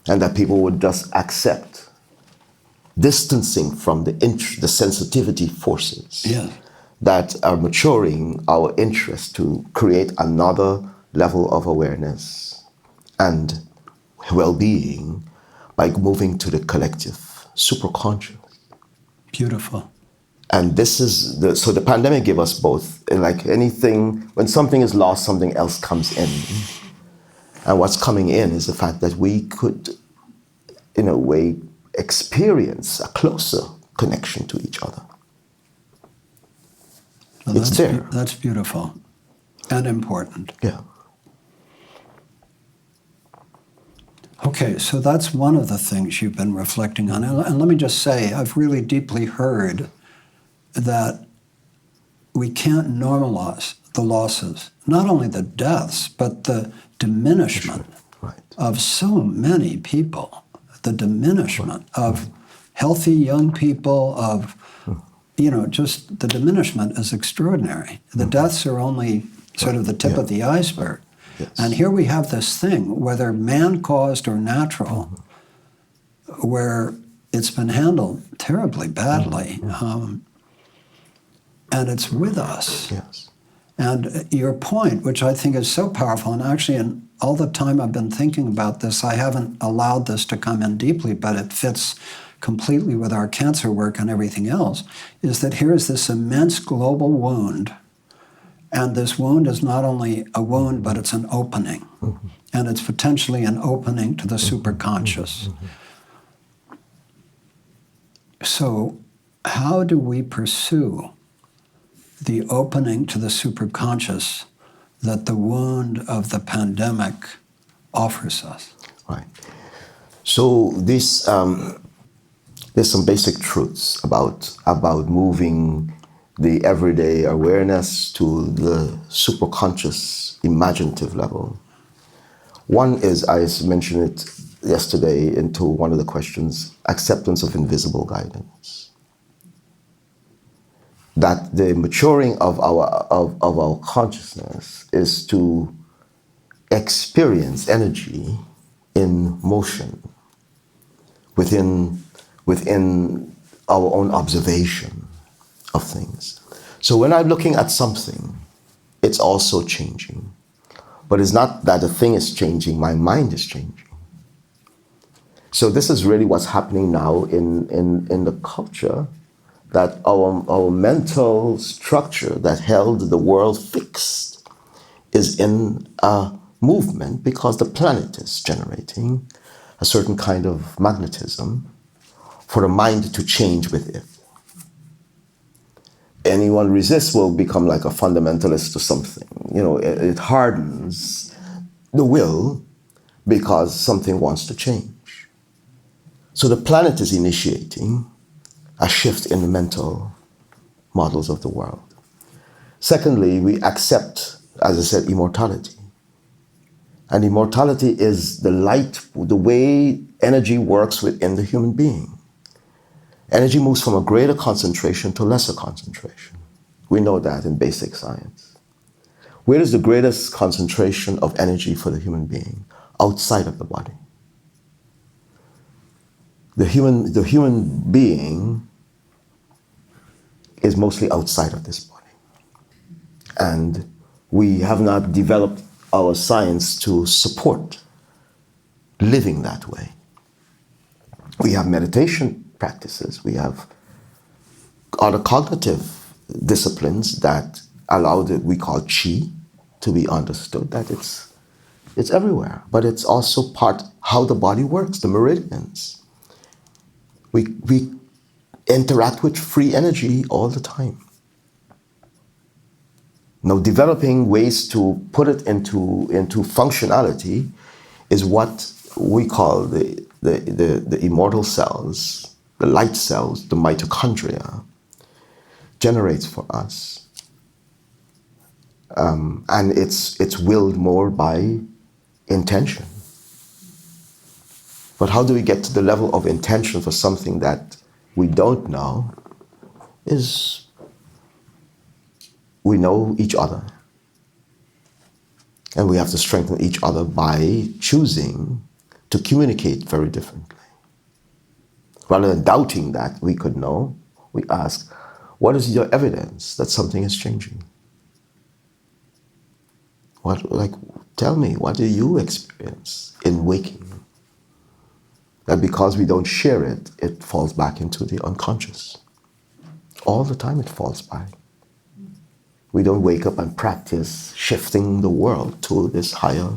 J: And that people would just accept distancing from the sensitivity forces that are maturing our interest to create another level of awareness and well-being by moving to the collective superconscious.
B: Beautiful.
J: And this is so the pandemic gave us both. Like anything, when something is lost, something else comes in. And what's coming in is the fact that we could, in a way, experience a closer connection to each other.
B: Well,
J: it's there.
B: That's beautiful and important.
J: Yeah.
B: Okay, so that's one of the things you've been reflecting on. And let me just say, I've really deeply heard that we can't normalize the losses, not only the deaths, but the diminishment of so many people, the diminishment of healthy young people, of, just the diminishment is extraordinary. The deaths are only sort of the tip of the iceberg.
J: Yes.
B: And here we have this thing, whether man-caused or natural, where it's been handled terribly badly, and it's with us.
J: Yes.
B: And your point, which I think is so powerful, and actually in all the time I've been thinking about this, I haven't allowed this to come in deeply, but it fits completely with our cancer work and everything else, is that here is this immense global wound. And this wound is not only a wound, but it's an opening. Mm-hmm. And it's potentially an opening to the superconscious. Mm-hmm. So how do we pursue the opening to the superconscious that the wound of the pandemic offers us?
J: Right. So there's some basic truths about moving the everyday awareness to the superconscious imaginative level. One is, I mentioned it yesterday into one of the questions, acceptance of invisible guidance. That the maturing of our consciousness is to experience energy in motion within our own observation of things. So when I'm looking at something, it's also changing. But it's not that the thing is changing, my mind is changing. So this is really what's happening now in the culture, that our mental structure that held the world fixed is in a movement because the planet is generating a certain kind of magnetism for the mind to change with it. Anyone resists will become like a fundamentalist or something. You know, it hardens the will because something wants to change. So the planet is initiating a shift in the mental models of the world. Secondly, we accept, as I said, immortality. And immortality is the light, the way energy works within the human being. Energy moves from a greater concentration to lesser concentration. We know that in basic science. Where is the greatest concentration of energy for the human being? Outside of the body. The human being is mostly outside of this body. And we have not developed our science to support living that way. We have meditation practices, we have other cognitive disciplines that allow what we call chi to be understood, that it's everywhere, but it's also part how the body works, the meridians. We interact with free energy all the time. Now, developing ways to put it into functionality is what we call the immortal cells, the light cells, the mitochondria, generates for us. And it's willed more by intention. But how do we get to the level of intention for something that we don't know is we know each other. And we have to strengthen each other by choosing to communicate very differently. Rather than doubting that we could know, we ask, what is your evidence that something is changing? Tell me, what do you experience in waking? That because we don't share it, it falls back into the unconscious. All the time it falls back. We don't wake up and practice shifting the world to this higher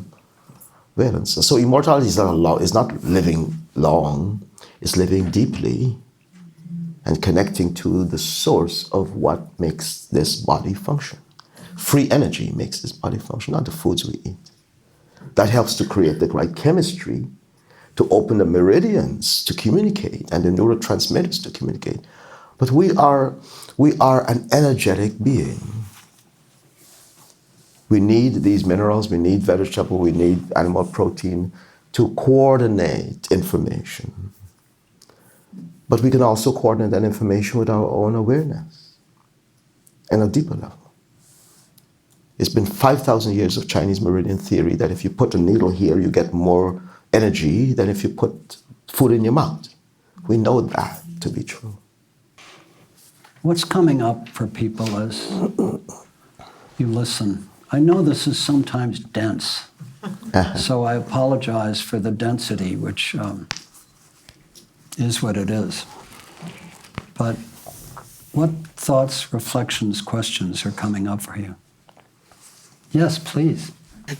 J: valence. So immortality is not living long, it's living deeply and connecting to the source of what makes this body function. Free energy makes this body function, not the foods we eat. That helps to create the right chemistry to open the meridians to communicate and the neurotransmitters to communicate. But we are an energetic being. We need these minerals, we need vegetable, we need animal protein to coordinate information. But we can also coordinate that information with our own awareness and a deeper level. It's been 5,000 years of Chinese meridian theory that if you put a needle here, you get more energy than if you put food in your mouth. We know that to be true.
B: What's coming up for people as you listen? I know this is sometimes dense, so I apologize for the density, which is what it is. But what thoughts, reflections, questions are coming up for you? Yes, please.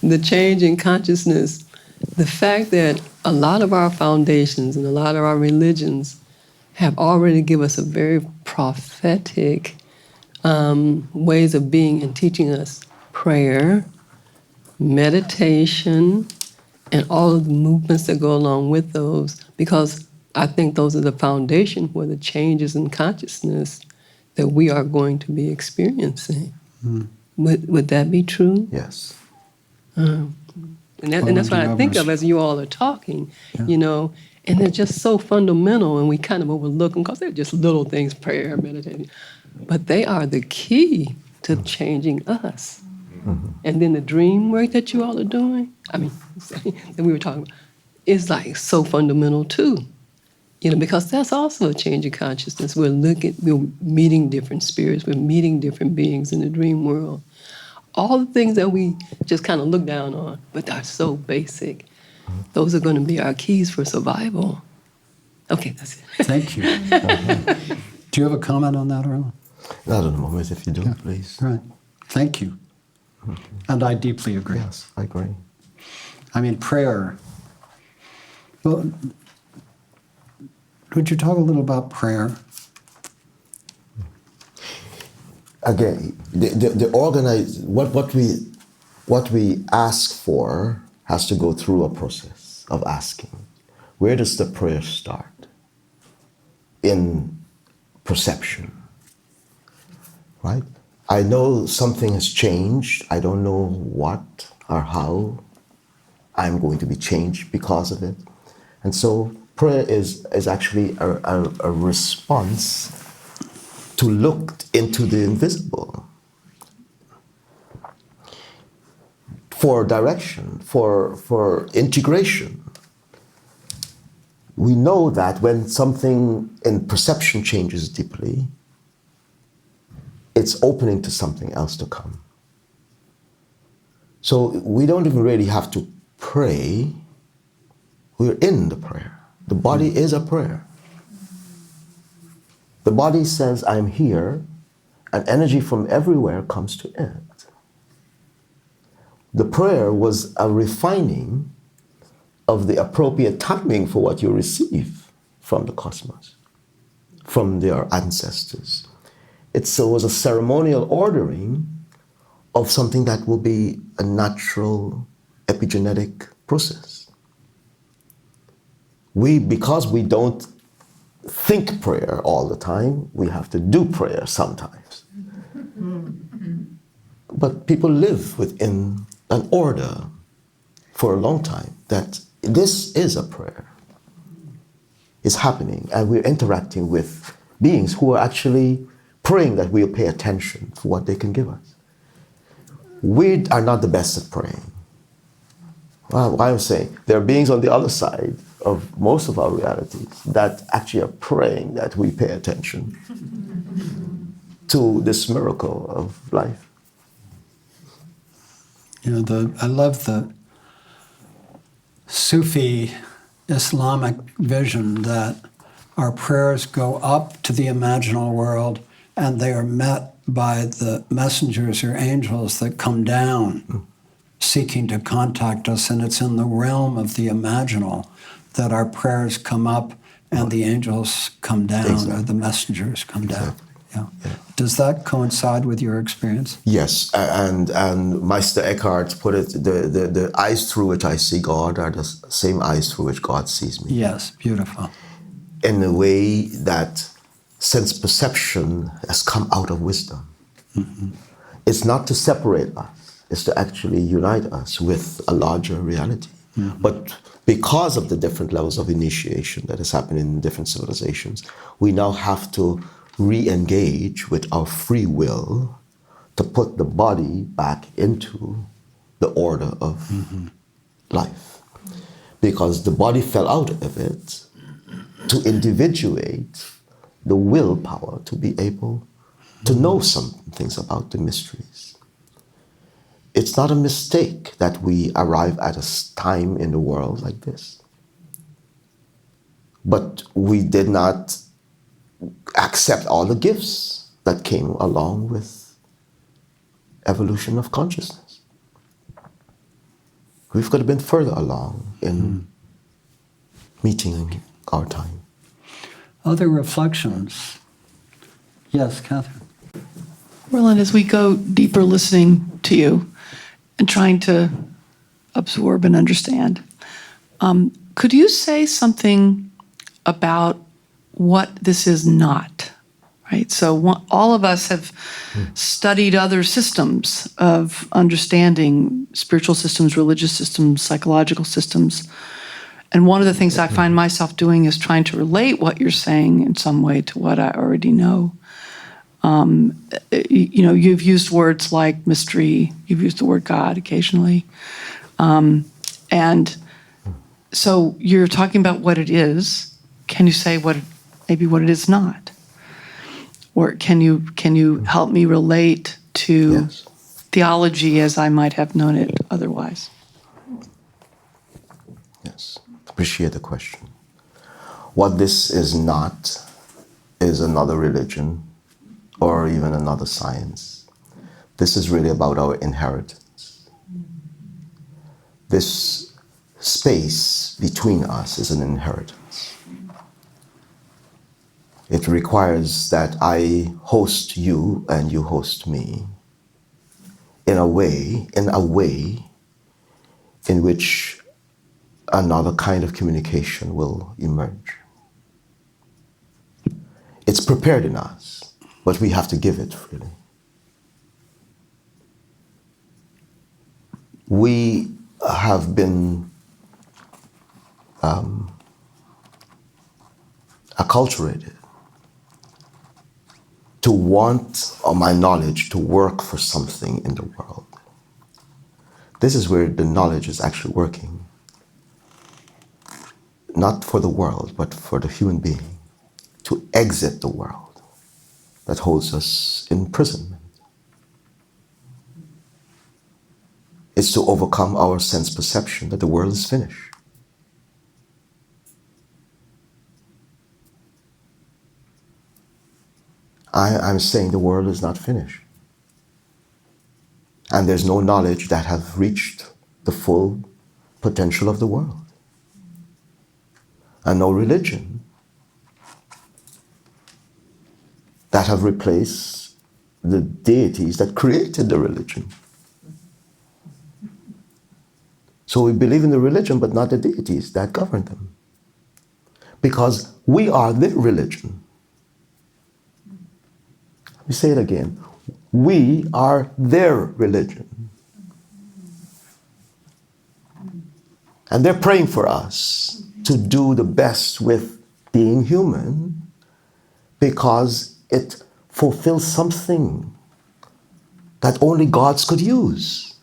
K: The change in consciousness, the fact that a lot of our foundations and a lot of our religions have already given us a very prophetic ways of being and teaching us prayer, meditation, and all of the movements that go along with those, because I think those are the foundation for the changes in consciousness that we are going to be experiencing. Would that be true?
J: Yes.
K: And that's what I think of as you all are talking, you know, and they're just so fundamental and we kind of overlook them because they're just little things, prayer, meditation. But they are the key to changing us. And then the dream work that you all are doing, that we were talking about, is like so fundamental too. You know, because that's also a change of consciousness. We're meeting different spirits, we're meeting different beings in the dream world. All the things that we just kind of look down on, but are so basic, those are going to be our keys for survival. Okay, that's it.
B: Thank you. Do you have a comment on that, Orland?
J: Not at the moment, if you do, please.
B: Right. Thank you. And I deeply agree.
J: Yes, I agree.
B: I mean, prayer. Well, would you talk a little about prayer?
J: Again, the organized, what we ask for has to go through a process of asking. Where does the prayer start? In perception, right? I know something has changed. I don't know what or how I'm going to be changed because of it. And so prayer is actually a response to look into the invisible for direction, for integration. We know that when something in perception changes deeply, it's opening to something else to come. So we don't even really have to pray. We're in the prayer. The body is a prayer. The body says, I'm here, and energy from everywhere comes to it. The prayer was a refining of the appropriate timing for what you receive from the cosmos, from their ancestors. It was a ceremonial ordering of something that will be a natural epigenetic process. Because we don't think prayer all the time, we have to do prayer sometimes. But people live within an order for a long time that this is a prayer. It's happening, and we're interacting with beings who are actually praying that we'll pay attention to what they can give us. We are not the best at praying. Well, I'm saying there are beings on the other side of most of our realities that actually are praying that we pay attention to this miracle of life.
B: You know, I love the Sufi Islamic vision that our prayers go up to the imaginal world and they are met by the messengers or angels that come down seeking to contact us, and it's in the realm of the imaginal that our prayers come up and the angels come down, or the messengers come down. Yeah. Does that coincide with your experience?
J: Yes, and Meister Eckhart put it, the eyes through which I see God are the same eyes through which God sees me.
B: Yes, beautiful.
J: In a way that sense perception has come out of wisdom. Mm-hmm. It's not to separate us, it's to actually unite us with a larger reality. Mm-hmm. But because of the different levels of initiation that has happened in different civilizations, we now have to re-engage with our free will to put the body back into the order of life. Because the body fell out of it to individuate the willpower to be able to know some things about the mysteries. It's not a mistake that we arrive at a time in the world like this. But we did not accept all the gifts that came along with evolution of consciousness. We could have been further along in meeting our time.
B: Other reflections? Yes, Catherine.
L: Orland, as we go deeper listening to you and trying to absorb and understand, could you say something about what this is not? Right. So all of us have studied other systems of understanding, spiritual systems, religious systems, psychological systems. And one of the things I find myself doing is trying to relate what you're saying in some way to what I already know. You know, you've used words like mystery, you've used the word God occasionally. And so you're talking about what it is. Can you say maybe what it is not? Or can you help me relate to theology as I might have known it otherwise?
J: Yes, appreciate the question. What this is not is another religion or even another science. This is really about our inheritance. This space between us is an inheritance. It requires that I host you and you host me in a way in which another kind of communication will emerge. It's prepared in us, but we have to give it freely. We have been acculturated to want my knowledge to work for something in the world. This is where the knowledge is actually working. Not for the world, but for the human being. To exit the world that holds us in imprisonment. It's to overcome our sense perception that the world is finished. I'm saying the world is not finished. And there's no knowledge that have reached the full potential of the world. And no religion that have replaced the deities that created the religion. So we believe in the religion, but not the deities that govern them. Because we are their religion. Let me say it again. We are their religion. And they're praying for us to do the best with being human because it fulfills something that only gods could use.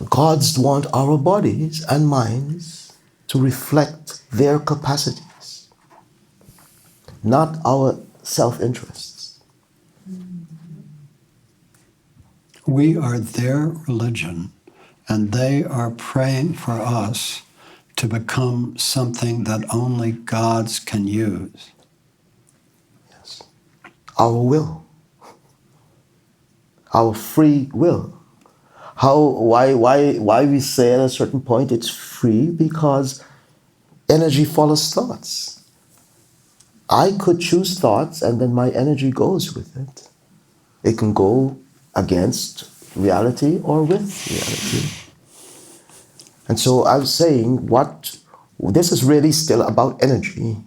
J: Gods want our bodies and minds to reflect their capacities, not our self-interests.
B: We are their religion, and they are praying for us to become something that only gods can use.
J: Yes. Our will. Our free will. Why we say at a certain point it's free? Because energy follows thoughts. I could choose thoughts and then my energy goes with it. It can go against reality or with reality. And so I was saying this is really still about energy.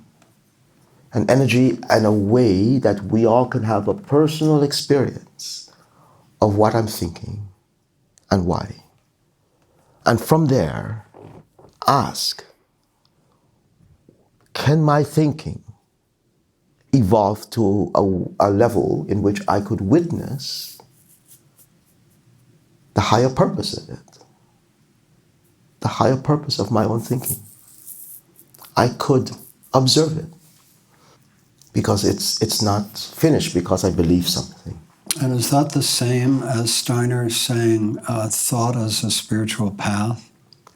J: And energy in a way that we all can have a personal experience of what I'm thinking and why. And from there, ask, can my thinking evolve to a level in which I could witness the higher purpose of it, the higher purpose of my own thinking? I could observe it because it's not finished because I believe something.
B: And is that the same as Steiner saying thought as a spiritual path?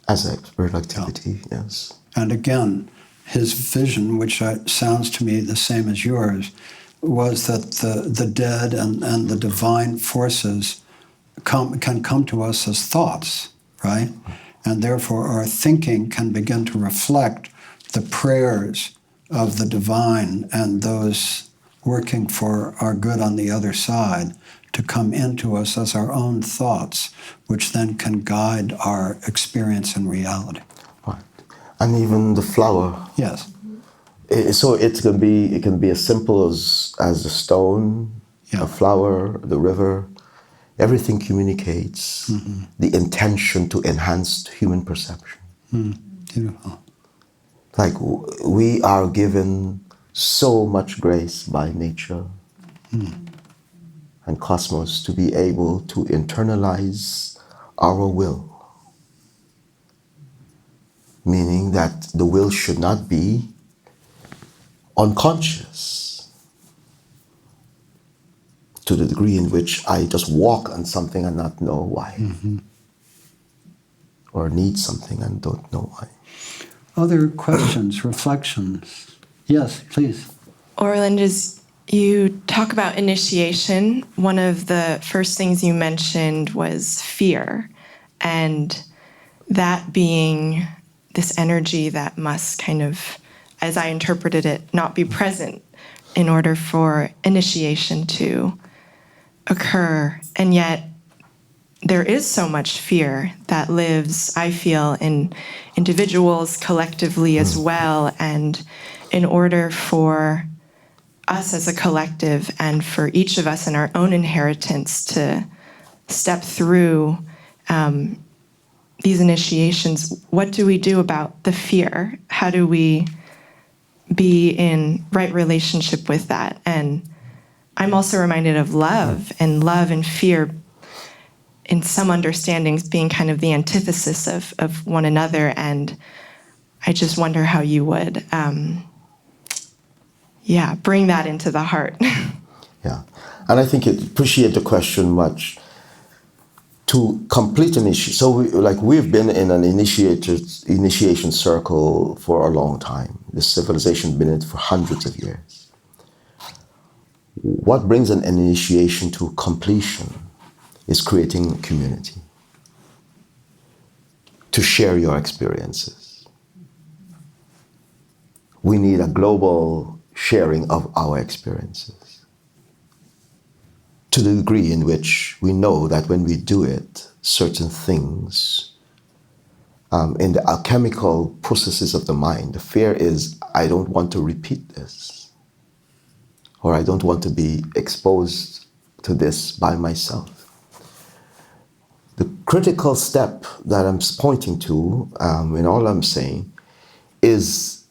J: As a spiritual activity, yes.
B: And again, his vision, which sounds to me the same as yours, was that the dead and the divine forces can come to us as thoughts, right? And therefore our thinking can begin to reflect the prayers of the divine and those working for our good on the other side to come into us as our own thoughts, which then can guide our experience in reality.
J: Right. And even the flower.
B: Yes.
J: So it can be as simple as a stone, a flower, the river. Everything communicates the intention to enhance human perception.
B: Beautiful.
J: Like we are given so much grace by nature and cosmos to be able to internalize our will. Meaning that the will should not be unconscious to the degree in which I just walk on something and not know why. Or need something and don't know why.
B: other questions, reflections? Yes, please.
M: Orland, as you talk about initiation, one of the first things you mentioned was fear, and that being this energy that must kind of, as I interpreted it, not be present in order for initiation to occur. And yet there is so much fear that lives, I feel, in individuals collectively as well. And in order for us as a collective and for each of us in our own inheritance to step through these initiations, what do we do about the fear? How do we be in right relationship with that? And I'm also reminded of love and fear in some understandings being kind of the antithesis of one another. And I just wonder how you would, bring that into the heart.
J: Yeah, and I think I appreciate the question much. To complete an issue, so we've been in an initiation circle for a long time. The civilization's been in it for hundreds of years. What brings an initiation to completion is creating community, to share your experiences. We need a global sharing of our experiences, to the degree in which we know that when we do it, certain things, in the alchemical processes of the mind, the fear is, I don't want to repeat this, or I don't want to be exposed to this by myself. The critical step that I'm pointing to, in all I'm saying, is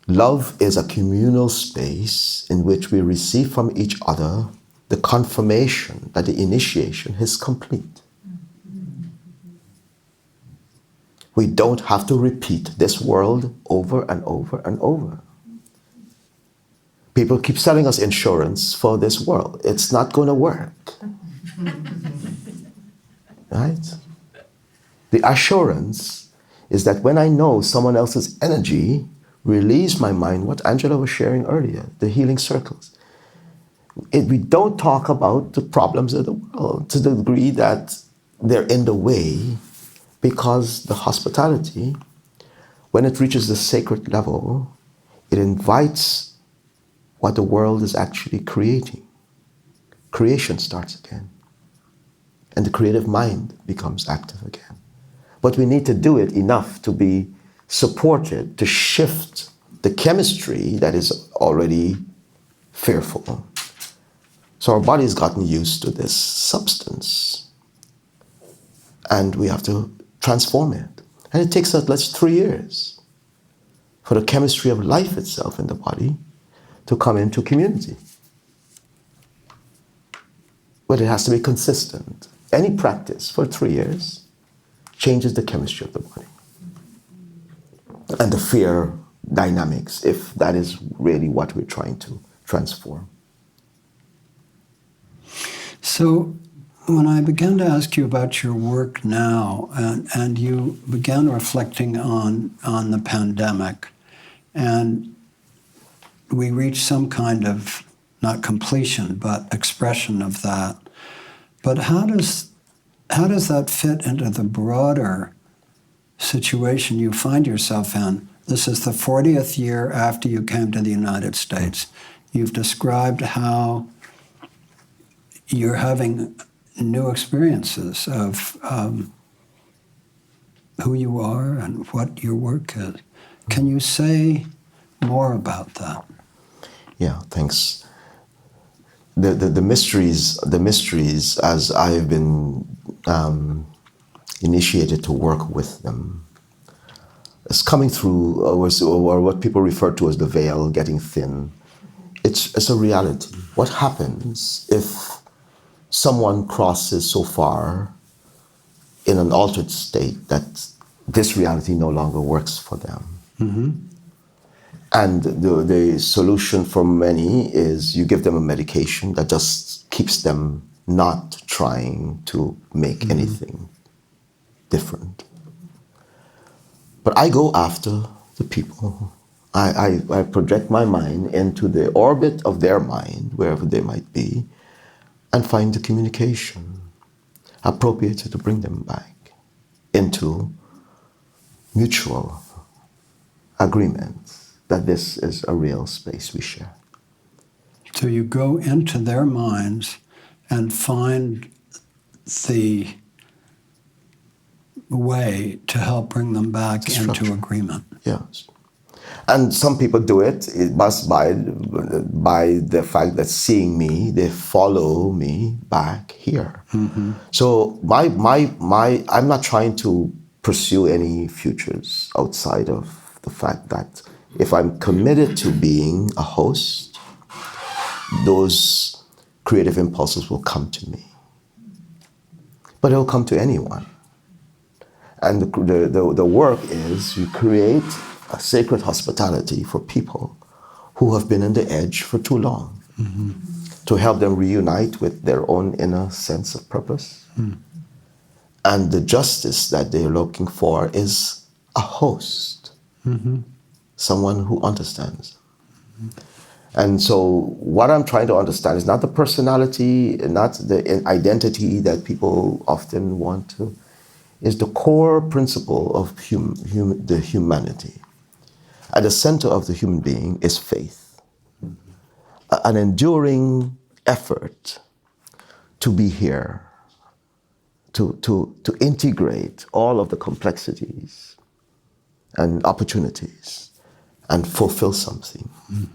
J: love is a communal space in which we receive from each other the confirmation that the initiation is complete. We don't have to repeat this world over and over and over. People keep selling us insurance for this world. It's not going to work. Right? The assurance is that when I know someone else's energy relieves my mind, what Angela was sharing earlier, the healing circles. We don't talk about the problems of the world to the degree that they're in the way, because the hospitality, when it reaches the sacred level, it invites what the world is actually creating. Creation starts again, and the creative mind becomes active again. But we need to do it enough to be supported, to shift the chemistry that is already fearful. So our body's gotten used to this substance, and we have to transform it. And it takes at least 3 years for the chemistry of life itself in the body to come into community. But it has to be consistent. Any practice for 3 years changes the chemistry of the body and the fear dynamics, if that is really what we're trying to transform.
B: So when I began to ask you about your work now, and you began reflecting on the pandemic, and we reached some kind of, not completion, but expression of that. But how does that fit into the broader situation you find yourself in? This is the 40th year after you came to the United States. You've described how you're having new experiences of who you are and what your work is. Can you say more about that?
J: Yeah, thanks. The mysteries as I've been initiated to work with them, it's coming through, or what people refer to as the veil getting thin. It's a reality. What happens if someone crosses so far in an altered state that this reality no longer works for them? Mm-hmm. And the solution for many is you give them a medication that just keeps them not trying to make anything different. But I go after the people. I project my mind into the orbit of their mind, wherever they might be, and find the communication appropriate to bring them back into mutual agreement that this is a real space we share.
B: So you go into their minds and find the way to help bring them back into agreement.
J: Yes. And some people do it must by the fact that seeing me, they follow me back here.
B: Mm-hmm.
J: So I'm not trying to pursue any futures outside of the fact that if I'm committed to being a host, those creative impulses will come to me. But it'll come to anyone. And the work is you create a sacred hospitality for people who have been on the edge for too long,
B: mm-hmm.
J: to help them reunite with their own inner sense of purpose.
B: Mm.
J: And the justice that they're looking for is a host,
B: mm-hmm.
J: someone who understands. Mm-hmm. And so what I'm trying to understand is not the personality, not the identity that people often want to, is the core principle of the humanity. At the center of the human being is faith, an enduring effort to be here, to integrate all of the complexities and opportunities and fulfill something mm-hmm.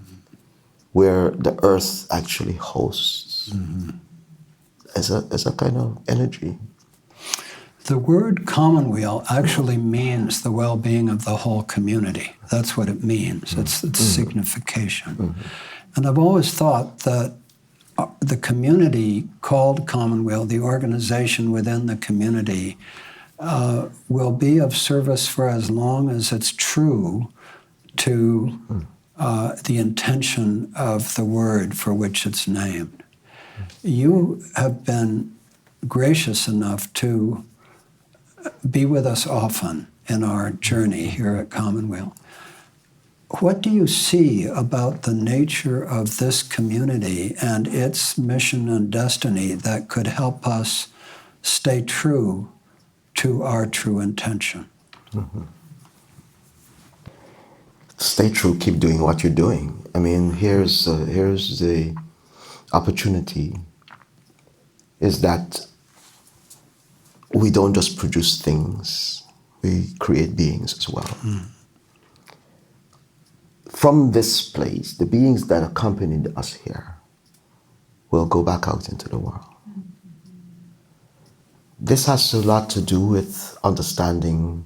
J: where the earth actually hosts mm-hmm. as a kind of energy.
B: The word commonweal actually means the well-being of the whole community. That's what it means. It's its mm-hmm. signification. Mm-hmm. And I've always thought that the community called Commonweal, the organization within the community, will be of service for as long as it's true to the intention of the word for which it's named. You have been gracious enough to be with us often in our journey here at Commonweal. What do you see about the nature of this community and its mission and destiny that could help us stay true to our true intention?
J: Mm-hmm. Stay true, keep doing what you're doing. I mean, here's the opportunity, is that we don't just produce things, we create beings as well. Mm. From this place, the beings that accompanied us here will go back out into the world. This has a lot to do with understanding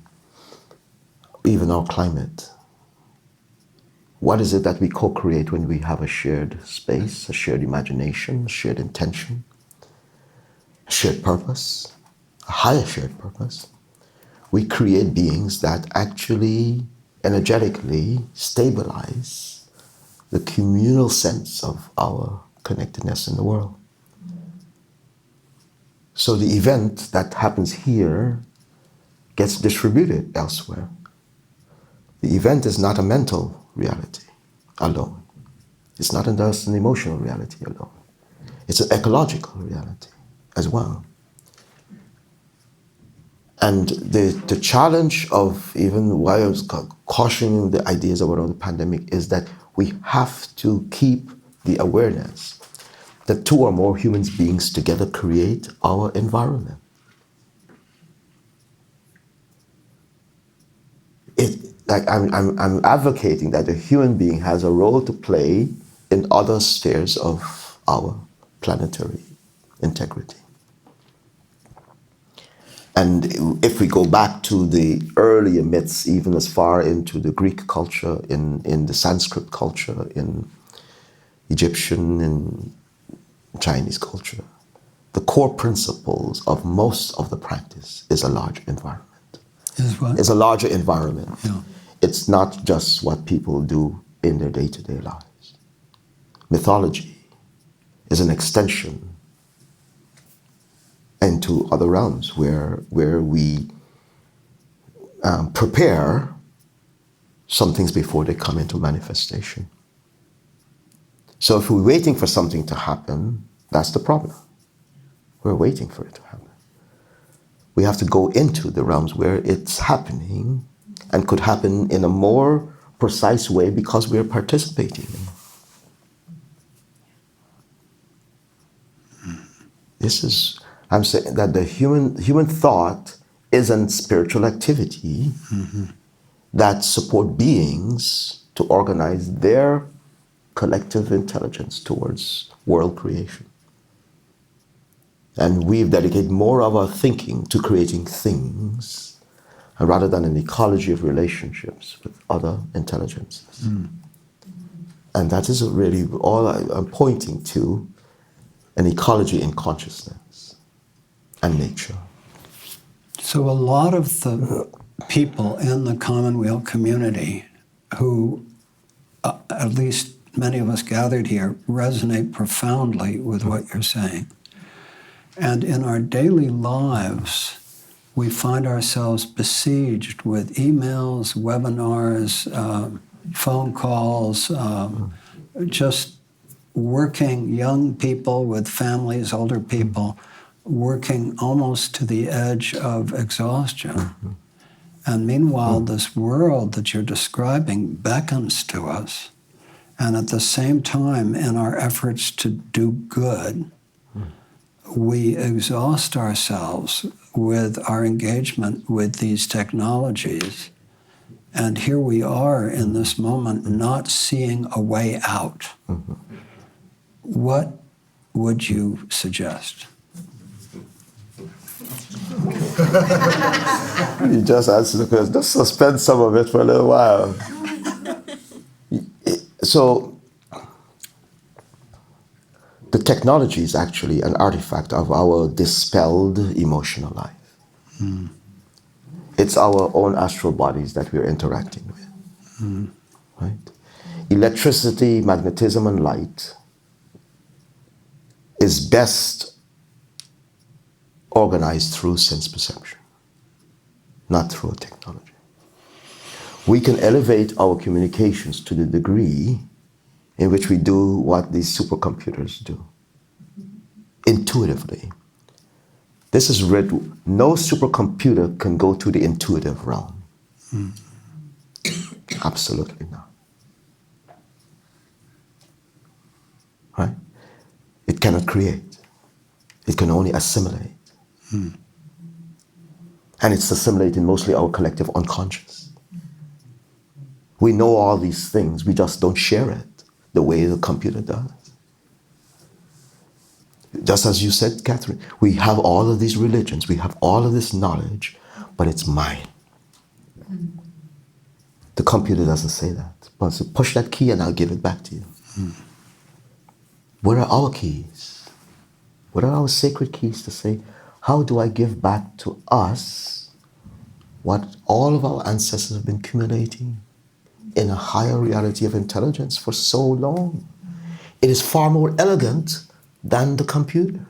J: even our climate. What is it that we co-create when we have a shared space, a shared imagination, a shared intention, a shared purpose, a higher shared purpose? We create beings that actually energetically stabilize the communal sense of our connectedness in the world. So the event that happens here gets distributed elsewhere. The event is not a mental reality alone. It's not just an emotional reality alone. It's an ecological reality as well. And the challenge of even why I was cautioning the ideas around the pandemic is that we have to keep the awareness that two or more human beings together create our environment. I'm advocating that a human being has a role to play in other spheres of our planetary integrity. And if we go back to the earlier myths, even as far into the Greek culture, in the Sanskrit culture, in Egyptian and Chinese culture, the core principles of most of the practice is a large environment.
B: Is what?
J: It's a larger environment.
B: Yeah.
J: It's not just what people do in their day-to-day lives. Mythology is an extension into other realms where we prepare some things before they come into manifestation. So if we're waiting for something to happen, that's the problem. We're waiting for it to happen. We have to go into the realms where it's happening and could happen in a more precise way because we're participating in it. I'm saying that the human thought is a spiritual activity that support beings to organize their collective intelligence towards world creation. And we've dedicated more of our thinking to creating things rather than an ecology of relationships with other intelligences. And that is really all I'm pointing to, an ecology in consciousness and nature.
B: So a lot of the people in the Commonweal community who, at least many of us gathered here, resonate profoundly with what you're saying. And in our daily lives, we find ourselves besieged with emails, webinars, phone calls, just working, young people with families, older people, working almost to the edge of exhaustion. And meanwhile, this world that you're describing beckons to us. And at the same time, in our efforts to do good, we exhaust ourselves with our engagement with these technologies. And here we are in this moment not seeing a way out. What would you suggest?
J: You just answered the question. Just suspend some of it for a little while. So, the technology is actually an artifact of our dispelled emotional life. It's our own astral bodies that we're interacting with. Right? Electricity, magnetism, and light is best organized through sense perception, not through a technology. We can elevate our communications to the degree in which we do what these supercomputers do, intuitively. This is read, no supercomputer can go to the intuitive realm. Absolutely not. Right? It cannot create. It can only assimilate. And it's assimilating mostly our collective unconscious. We know all these things, we just don't share it the way the computer does. Just as you said, Catherine, we have all of these religions, we have all of this knowledge, but it's mine. The computer doesn't say that. But so push that key and I'll give it back to you. What are our keys? What are our sacred keys to say, how do I give back to us what all of our ancestors have been accumulating in a higher reality of intelligence for so long? It is far more elegant than the computer.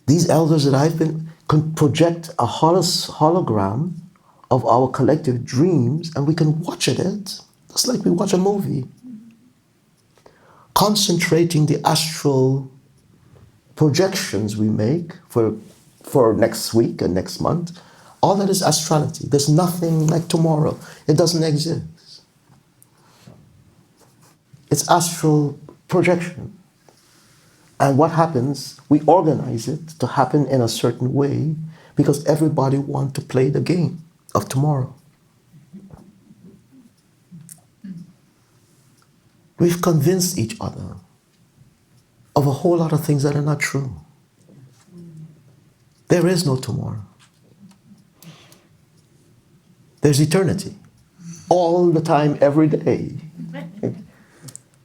J: These elders that I've been can project a hologram of our collective dreams and we can watch it, just like we watch a movie. Concentrating the astral projections we make for next week and next month, all that is astrality. There's nothing like tomorrow. It doesn't exist. It's astral projection. And what happens, we organize it to happen in a certain way because everybody wants to play the game of tomorrow. We've convinced each other of a whole lot of things that are not true. There is no tomorrow. There's eternity. All the time, every day.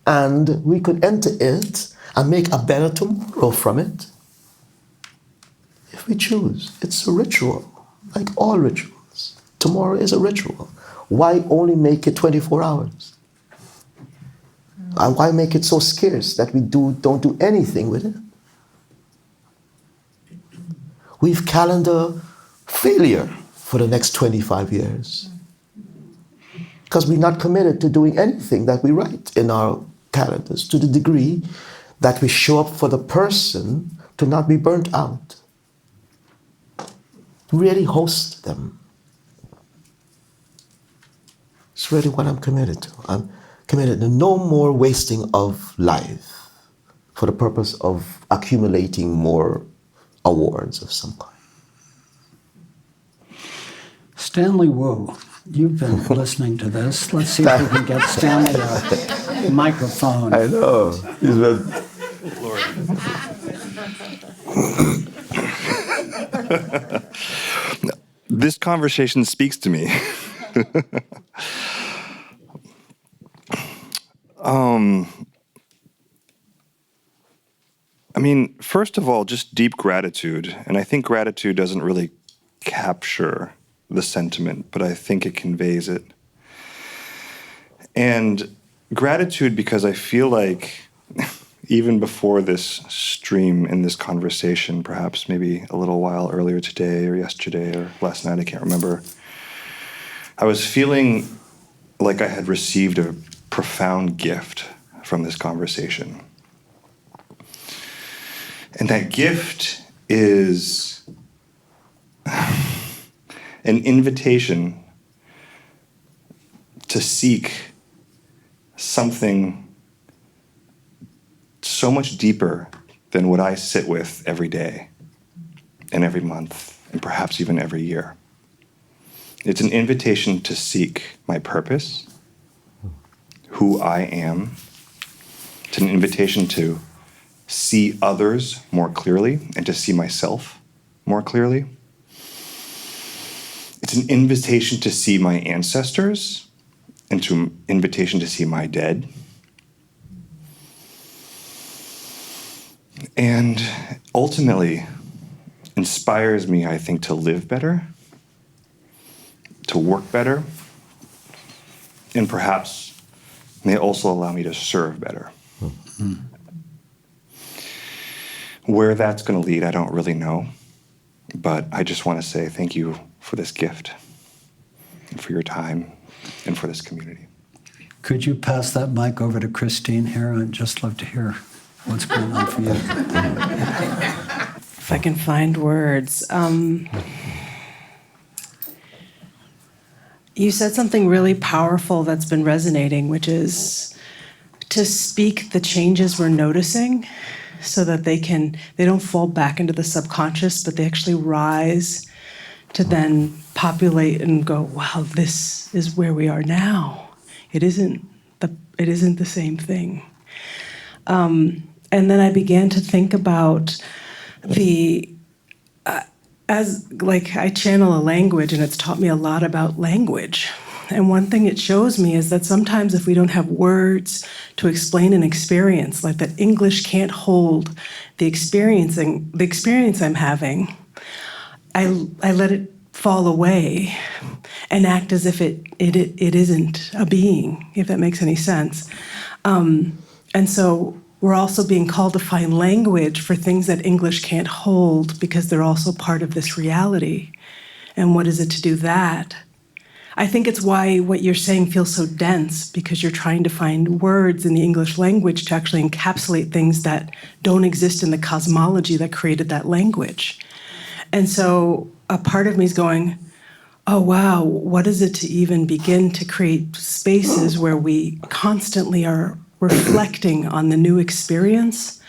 J: And we could enter it and make a better tomorrow from it if we choose. It's a ritual, like all rituals. Tomorrow is a ritual. Why only make it 24 hours? And why make it so scarce that we don't do anything with it? We've calendar failure for the next 25 years. Because we're not committed to doing anything that we write in our calendars to the degree that we show up for the person to not be burnt out. Really host them. It's really what I'm committed to. I'm committed to no more wasting of life for the purpose of accumulating more awards of some kind.
B: Stanley Wu, you've been listening to this. Let's see if we can get Stanley a microphone.
J: I know. He's been...
N: This conversation speaks to me. I mean, first of all, just deep gratitude. And I think gratitude doesn't really capture the sentiment, but I think it conveys it. And gratitude because I feel like even before this stream and this conversation, perhaps maybe a little while earlier today or yesterday or last night, I can't remember, I was feeling like I had received a profound gift from this conversation. And that gift is an invitation to seek something so much deeper than what I sit with every day and every month and perhaps even every year. It's an invitation to seek my purpose, who I am. It's an invitation to see others more clearly and to see myself more clearly. It's an invitation to see my ancestors and an invitation to see my dead. And ultimately inspires me, I think, to live better, to work better, and perhaps may also allow me to serve better. Mm-hmm. Where that's going to lead, I don't really know. But I just want to say thank you for this gift, and for your time, and for this community.
B: Could you pass that mic over to Christine here? I'd just love to hear what's going on for you.
O: If I can find words. You said something really powerful that's been resonating, which is to speak the changes we're noticing so that they don't fall back into the subconscious, but they actually rise to then populate and go, wow, this is where we are now. It isn't the same thing. And then I began to think about as I channel a language, and it's taught me a lot about language. And one thing it shows me is that sometimes if we don't have words to explain an experience, like that English can't hold the experience I'm having, I let it fall away and act as if it isn't a being, if that makes any sense. And so we're also being called to find language for things that English can't hold because they're also part of this reality. And what is it to do that? I think it's why what you're saying feels so dense, because you're trying to find words in the English language to actually encapsulate things that don't exist in the cosmology that created that language. And so a part of me is going, oh, wow, what is it to even begin to create spaces where we constantly are reflecting on the new experience,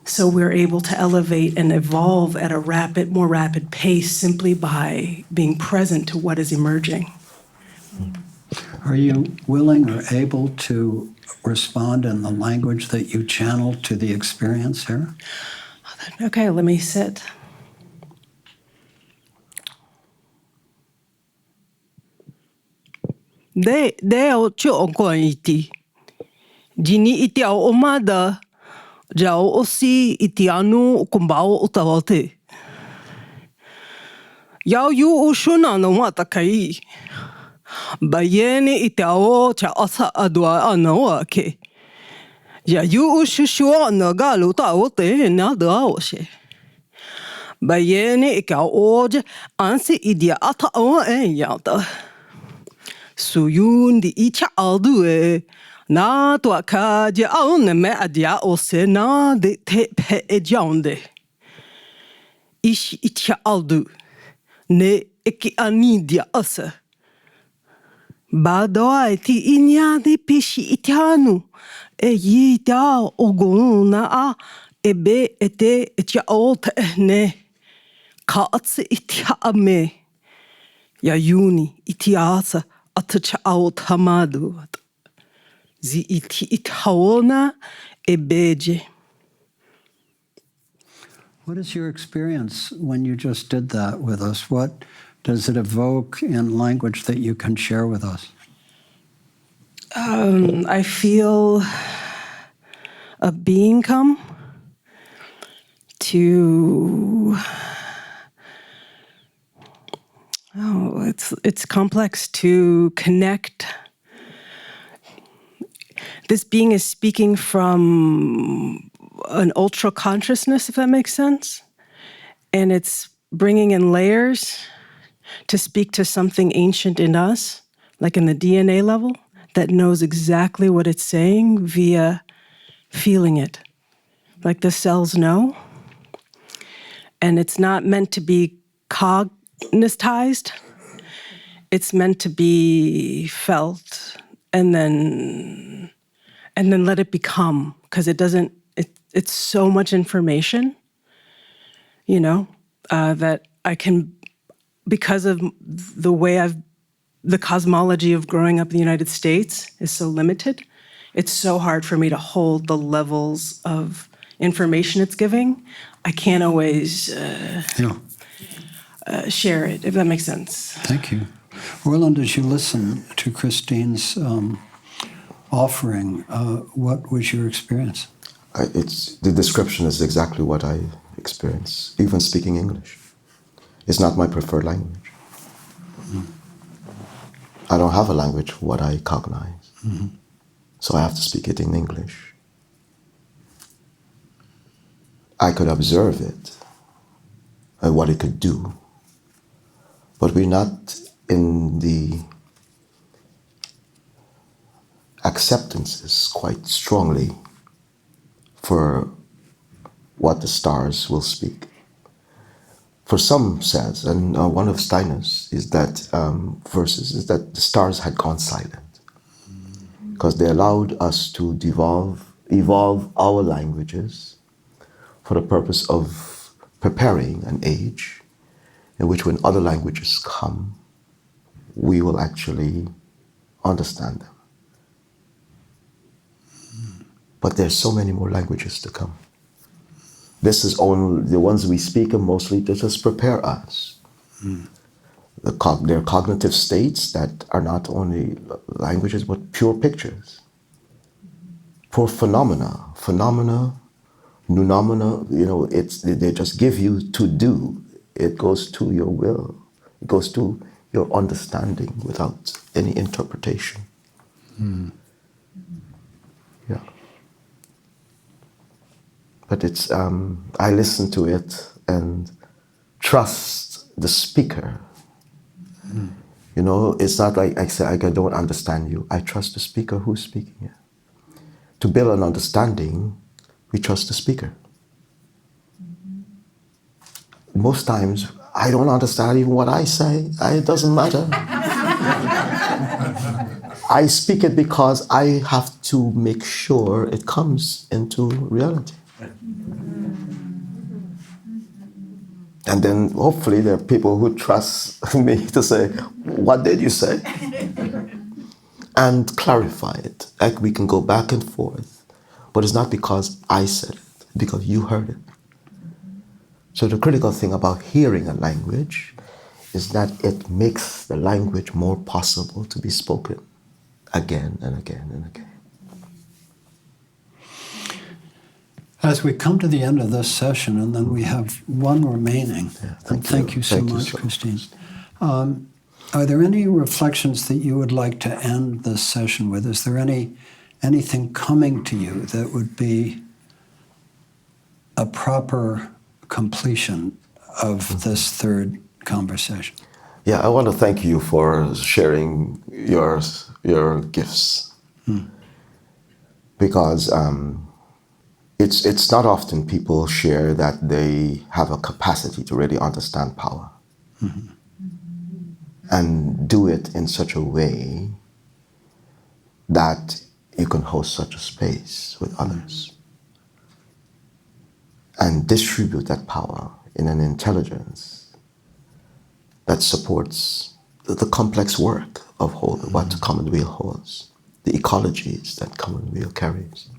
O: so we're able to elevate and evolve at a more rapid pace simply by being present to what is emerging.
B: Are you willing or able to respond in the language that you channel to the experience here?
O: Okay, let me sit. Deo cho'okoiti. Jini iti au omada, jau osi iti anu kumbao utawate. Yau yu ushuna no matakai. Bayeni iti au cha asa adwa anawa ke. Ya yu ushushua na galu tawote na daoshe.
P: Bayene ika oj ansi idia ata o yata. Suyun di icha aldue. Na tua kaja aune me adia ose na de te pe ejonde. Ish icha aldu. Ne iki anidia ose. Badoa ti inya di pishi itianu. E yita oguna a ebe ete echa olte ne. Kaatse itia ame. Yayuni itiasa atacha aot hamadu. Zi iti itaona ebeje.
B: What is your experience when you just did that with us? What does it evoke in language that you can share with us?
P: I feel a being come to. Oh, it's complex to connect. This being is speaking from an ultra consciousness, if that makes sense. And it's bringing in layers to speak to something ancient in us, like in the DNA level, that knows exactly what it's saying via feeling it. Like the cells know. And it's not meant to be cognized. It's meant to be felt and then let it become, because it's so much information, that I can, because of the way the cosmology of growing up in the United States is so limited, it's so hard for me to hold the levels of information it's giving. I can't always share it, if that makes sense.
B: Thank you. Orland, as you listen to Christine's offering, what was your experience?
J: The description is exactly what I experience, even speaking English. It's not my preferred language.
B: Mm.
J: I don't have a language what I cognize.
B: Mm-hmm.
J: So I have to speak it in English. I could observe it and what it could do, but we're not in the acceptances quite strongly for what the stars will speak. For some says, and one of Steiner's is that verses is that the stars had gone silent because they allowed us to evolve our languages for the purpose of preparing an age in which when other languages come, we will actually understand them. But there's so many more languages to come. This is only the ones we speak are mostly to just prepare us.
B: Mm.
J: There are cognitive states that are not only languages but pure pictures, pure phenomena, noumena. They just give you to do. It goes to your will. It goes to your understanding without any interpretation.
B: Mm.
J: Yeah. But it's I listen to it and trust the speaker.
B: Mm.
J: It's not like I say I don't understand you. I trust the speaker who's speaking it. To build an understanding, we trust the speaker. Most times, I don't understand even what I say. It doesn't matter. I speak it because I have to make sure it comes into reality. And then hopefully there are people who trust me to say, what did you say? And clarify it. Like we can go back and forth. But it's not because I said it, because you heard it. So the critical thing about hearing a language is that it makes the language more possible to be spoken again and again and again.
B: As we come to the end of this session, and then we have one remaining, thank you so much, Christine. Are there any reflections that you would like to end this session with? Is there anything coming to you that would be a proper completion of this third conversation.
J: Yeah, I want to thank you for sharing your gifts, because it's not often people share that they have a capacity to really understand power and do it in such a way that you can host such a space with others and distribute that power in an intelligence that supports the complex work of what Commonweal holds, the ecologies that Commonweal carries.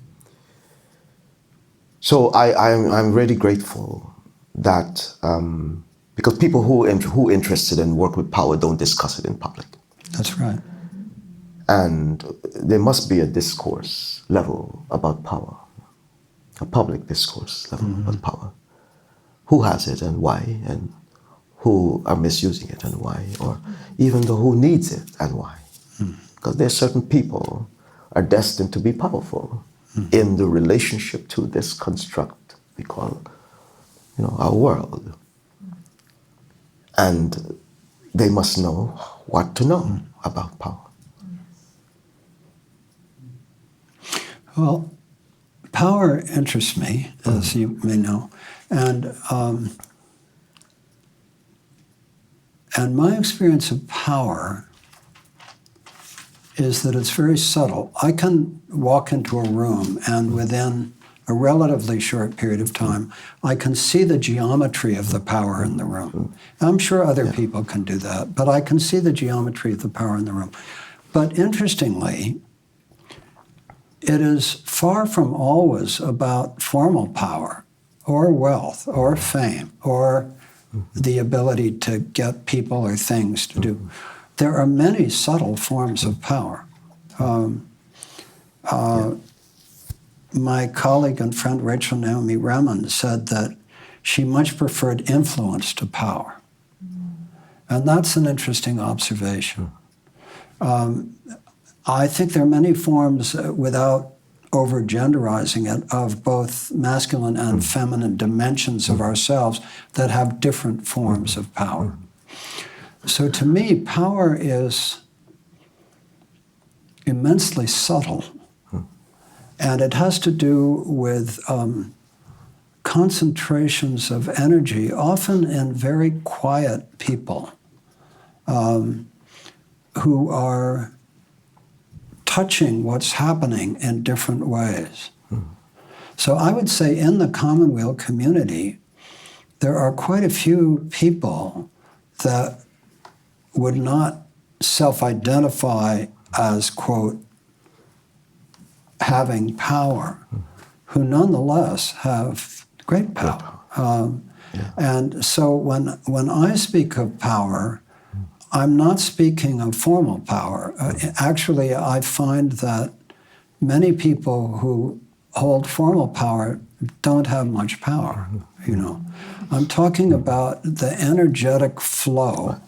J: So I'm really grateful that, because people who interested in work with power don't discuss it in public.
B: That's right.
J: And there must be a discourse level about power, a public discourse level about power. Who has it and why, and who are misusing it and why, or even who needs it and why. Because there are certain people are destined to be powerful in the relationship to this construct we call, our world. And they must know what to know about power.
B: Well, power interests me, as you may know, and my experience of power is that it's very subtle. I can walk into a room and within a relatively short period of time, I can see the geometry of the power in the room. I'm sure other people can do that, but I can see the geometry of the power in the room. But interestingly, it is far from always about formal power or wealth or fame or the ability to get people or things to do. There are many subtle forms of power. My colleague and friend Rachel Naomi Remen said that she much preferred influence to power. And that's an interesting observation. I think there are many forms, without over-genderizing it, of both masculine and feminine dimensions of ourselves that have different forms of power. So to me, power is immensely subtle, and it has to do with concentrations of energy, often in very quiet people who are touching what's happening in different ways. So I would say in the Commonweal community, there are quite a few people that would not self-identify as, quote, having power, who nonetheless have great power. And so when I speak of power, I'm not speaking of formal power. Actually, I find that many people who hold formal power don't have much power, I'm talking about the energetic flow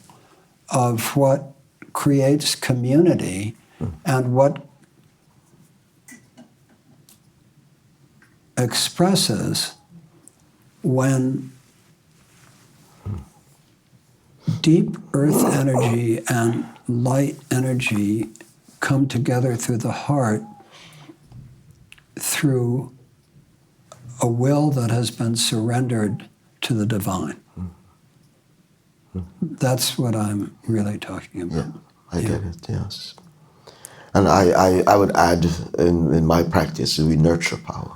B: of what creates community and what expresses when deep earth energy and light energy come together through the heart through a will that has been surrendered to the divine. That's what I'm really talking about.
J: Yeah, I get it, yes. And I would add, in my practice, we nurture power.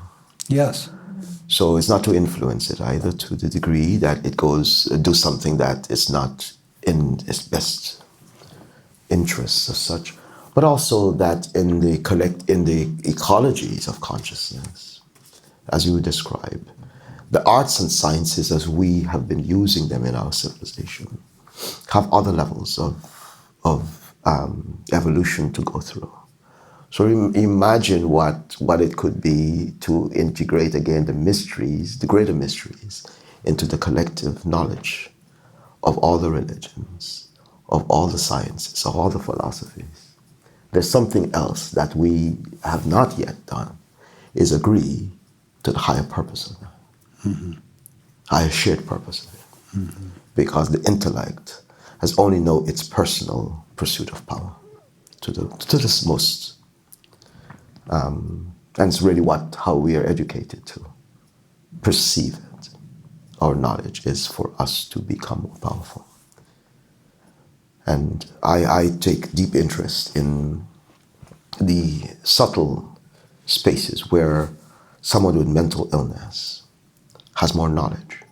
B: Yes.
J: So it's not to influence it either, to the degree that it goes do something that is not in its best interests as such, but also that in the ecologies of consciousness, as you describe, the arts and sciences as we have been using them in our civilization have other levels of evolution to go through. So imagine what it could be to integrate again the mysteries, the greater mysteries, into the collective knowledge of all the religions, of all the sciences, of all the philosophies. There's something else that we have not yet done, is agree to the higher purpose of that, higher shared purpose of it. because the intellect has only known its personal pursuit of power to the most. And it's really how we are educated to perceive it. Our knowledge is for us to become more powerful. And I take deep interest in the subtle spaces where someone with mental illness has more knowledge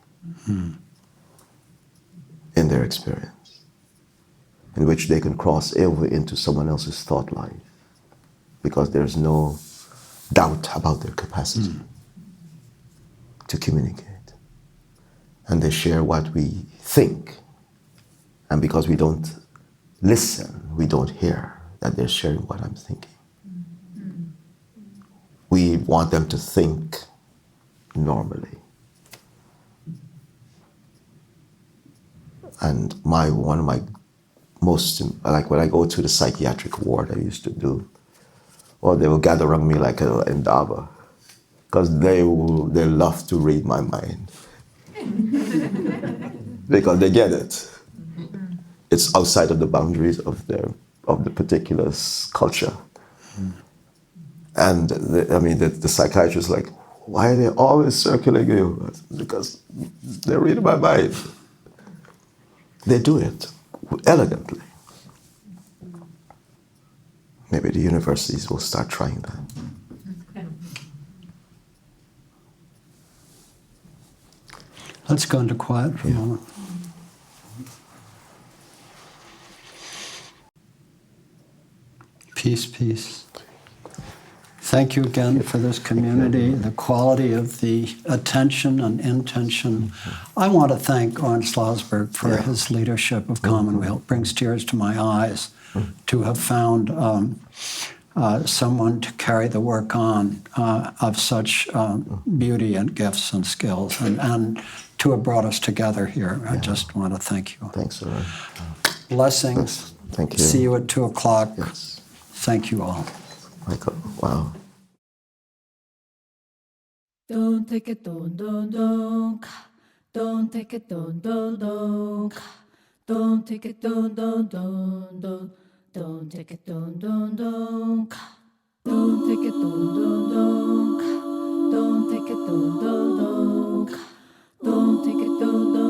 J: in their experience, in which they can cross over into someone else's thought life because there's no doubt about their capacity to communicate. And they share what we think. And because we don't listen, we don't hear that they're sharing what I'm thinking. We want them to think normally. And one of my most, like when I go to the psychiatric ward I used to do, or they will gather around me like an endava, because they love to read my mind. Because they get it. It's outside of the boundaries of the particular culture. And the psychiatrist is like, why are they always circling you? Because they read my mind. They do it elegantly. Maybe the universities will start trying that.
B: Let's go into quiet for a moment. Peace, peace. Thank you again for this community, the quality of the attention and intention. I want to thank Orange Schlossberg for his leadership of Commonweal. It brings tears to my eyes to have found someone to carry the work on of such beauty and gifts and skills, and to have brought us together here. I just want to thank you.
J: Thanks, sir.
B: Blessings.
J: Thank you.
B: See you at 2 o'clock.
J: Yes.
B: Thank you all.
J: Michael, wow.
A: Don't take it, don't. Don't take it, don't. Don't take it, don't. Don't take it, don't. Don't take it, don't. Don't take it, don't. Don't take it, don't.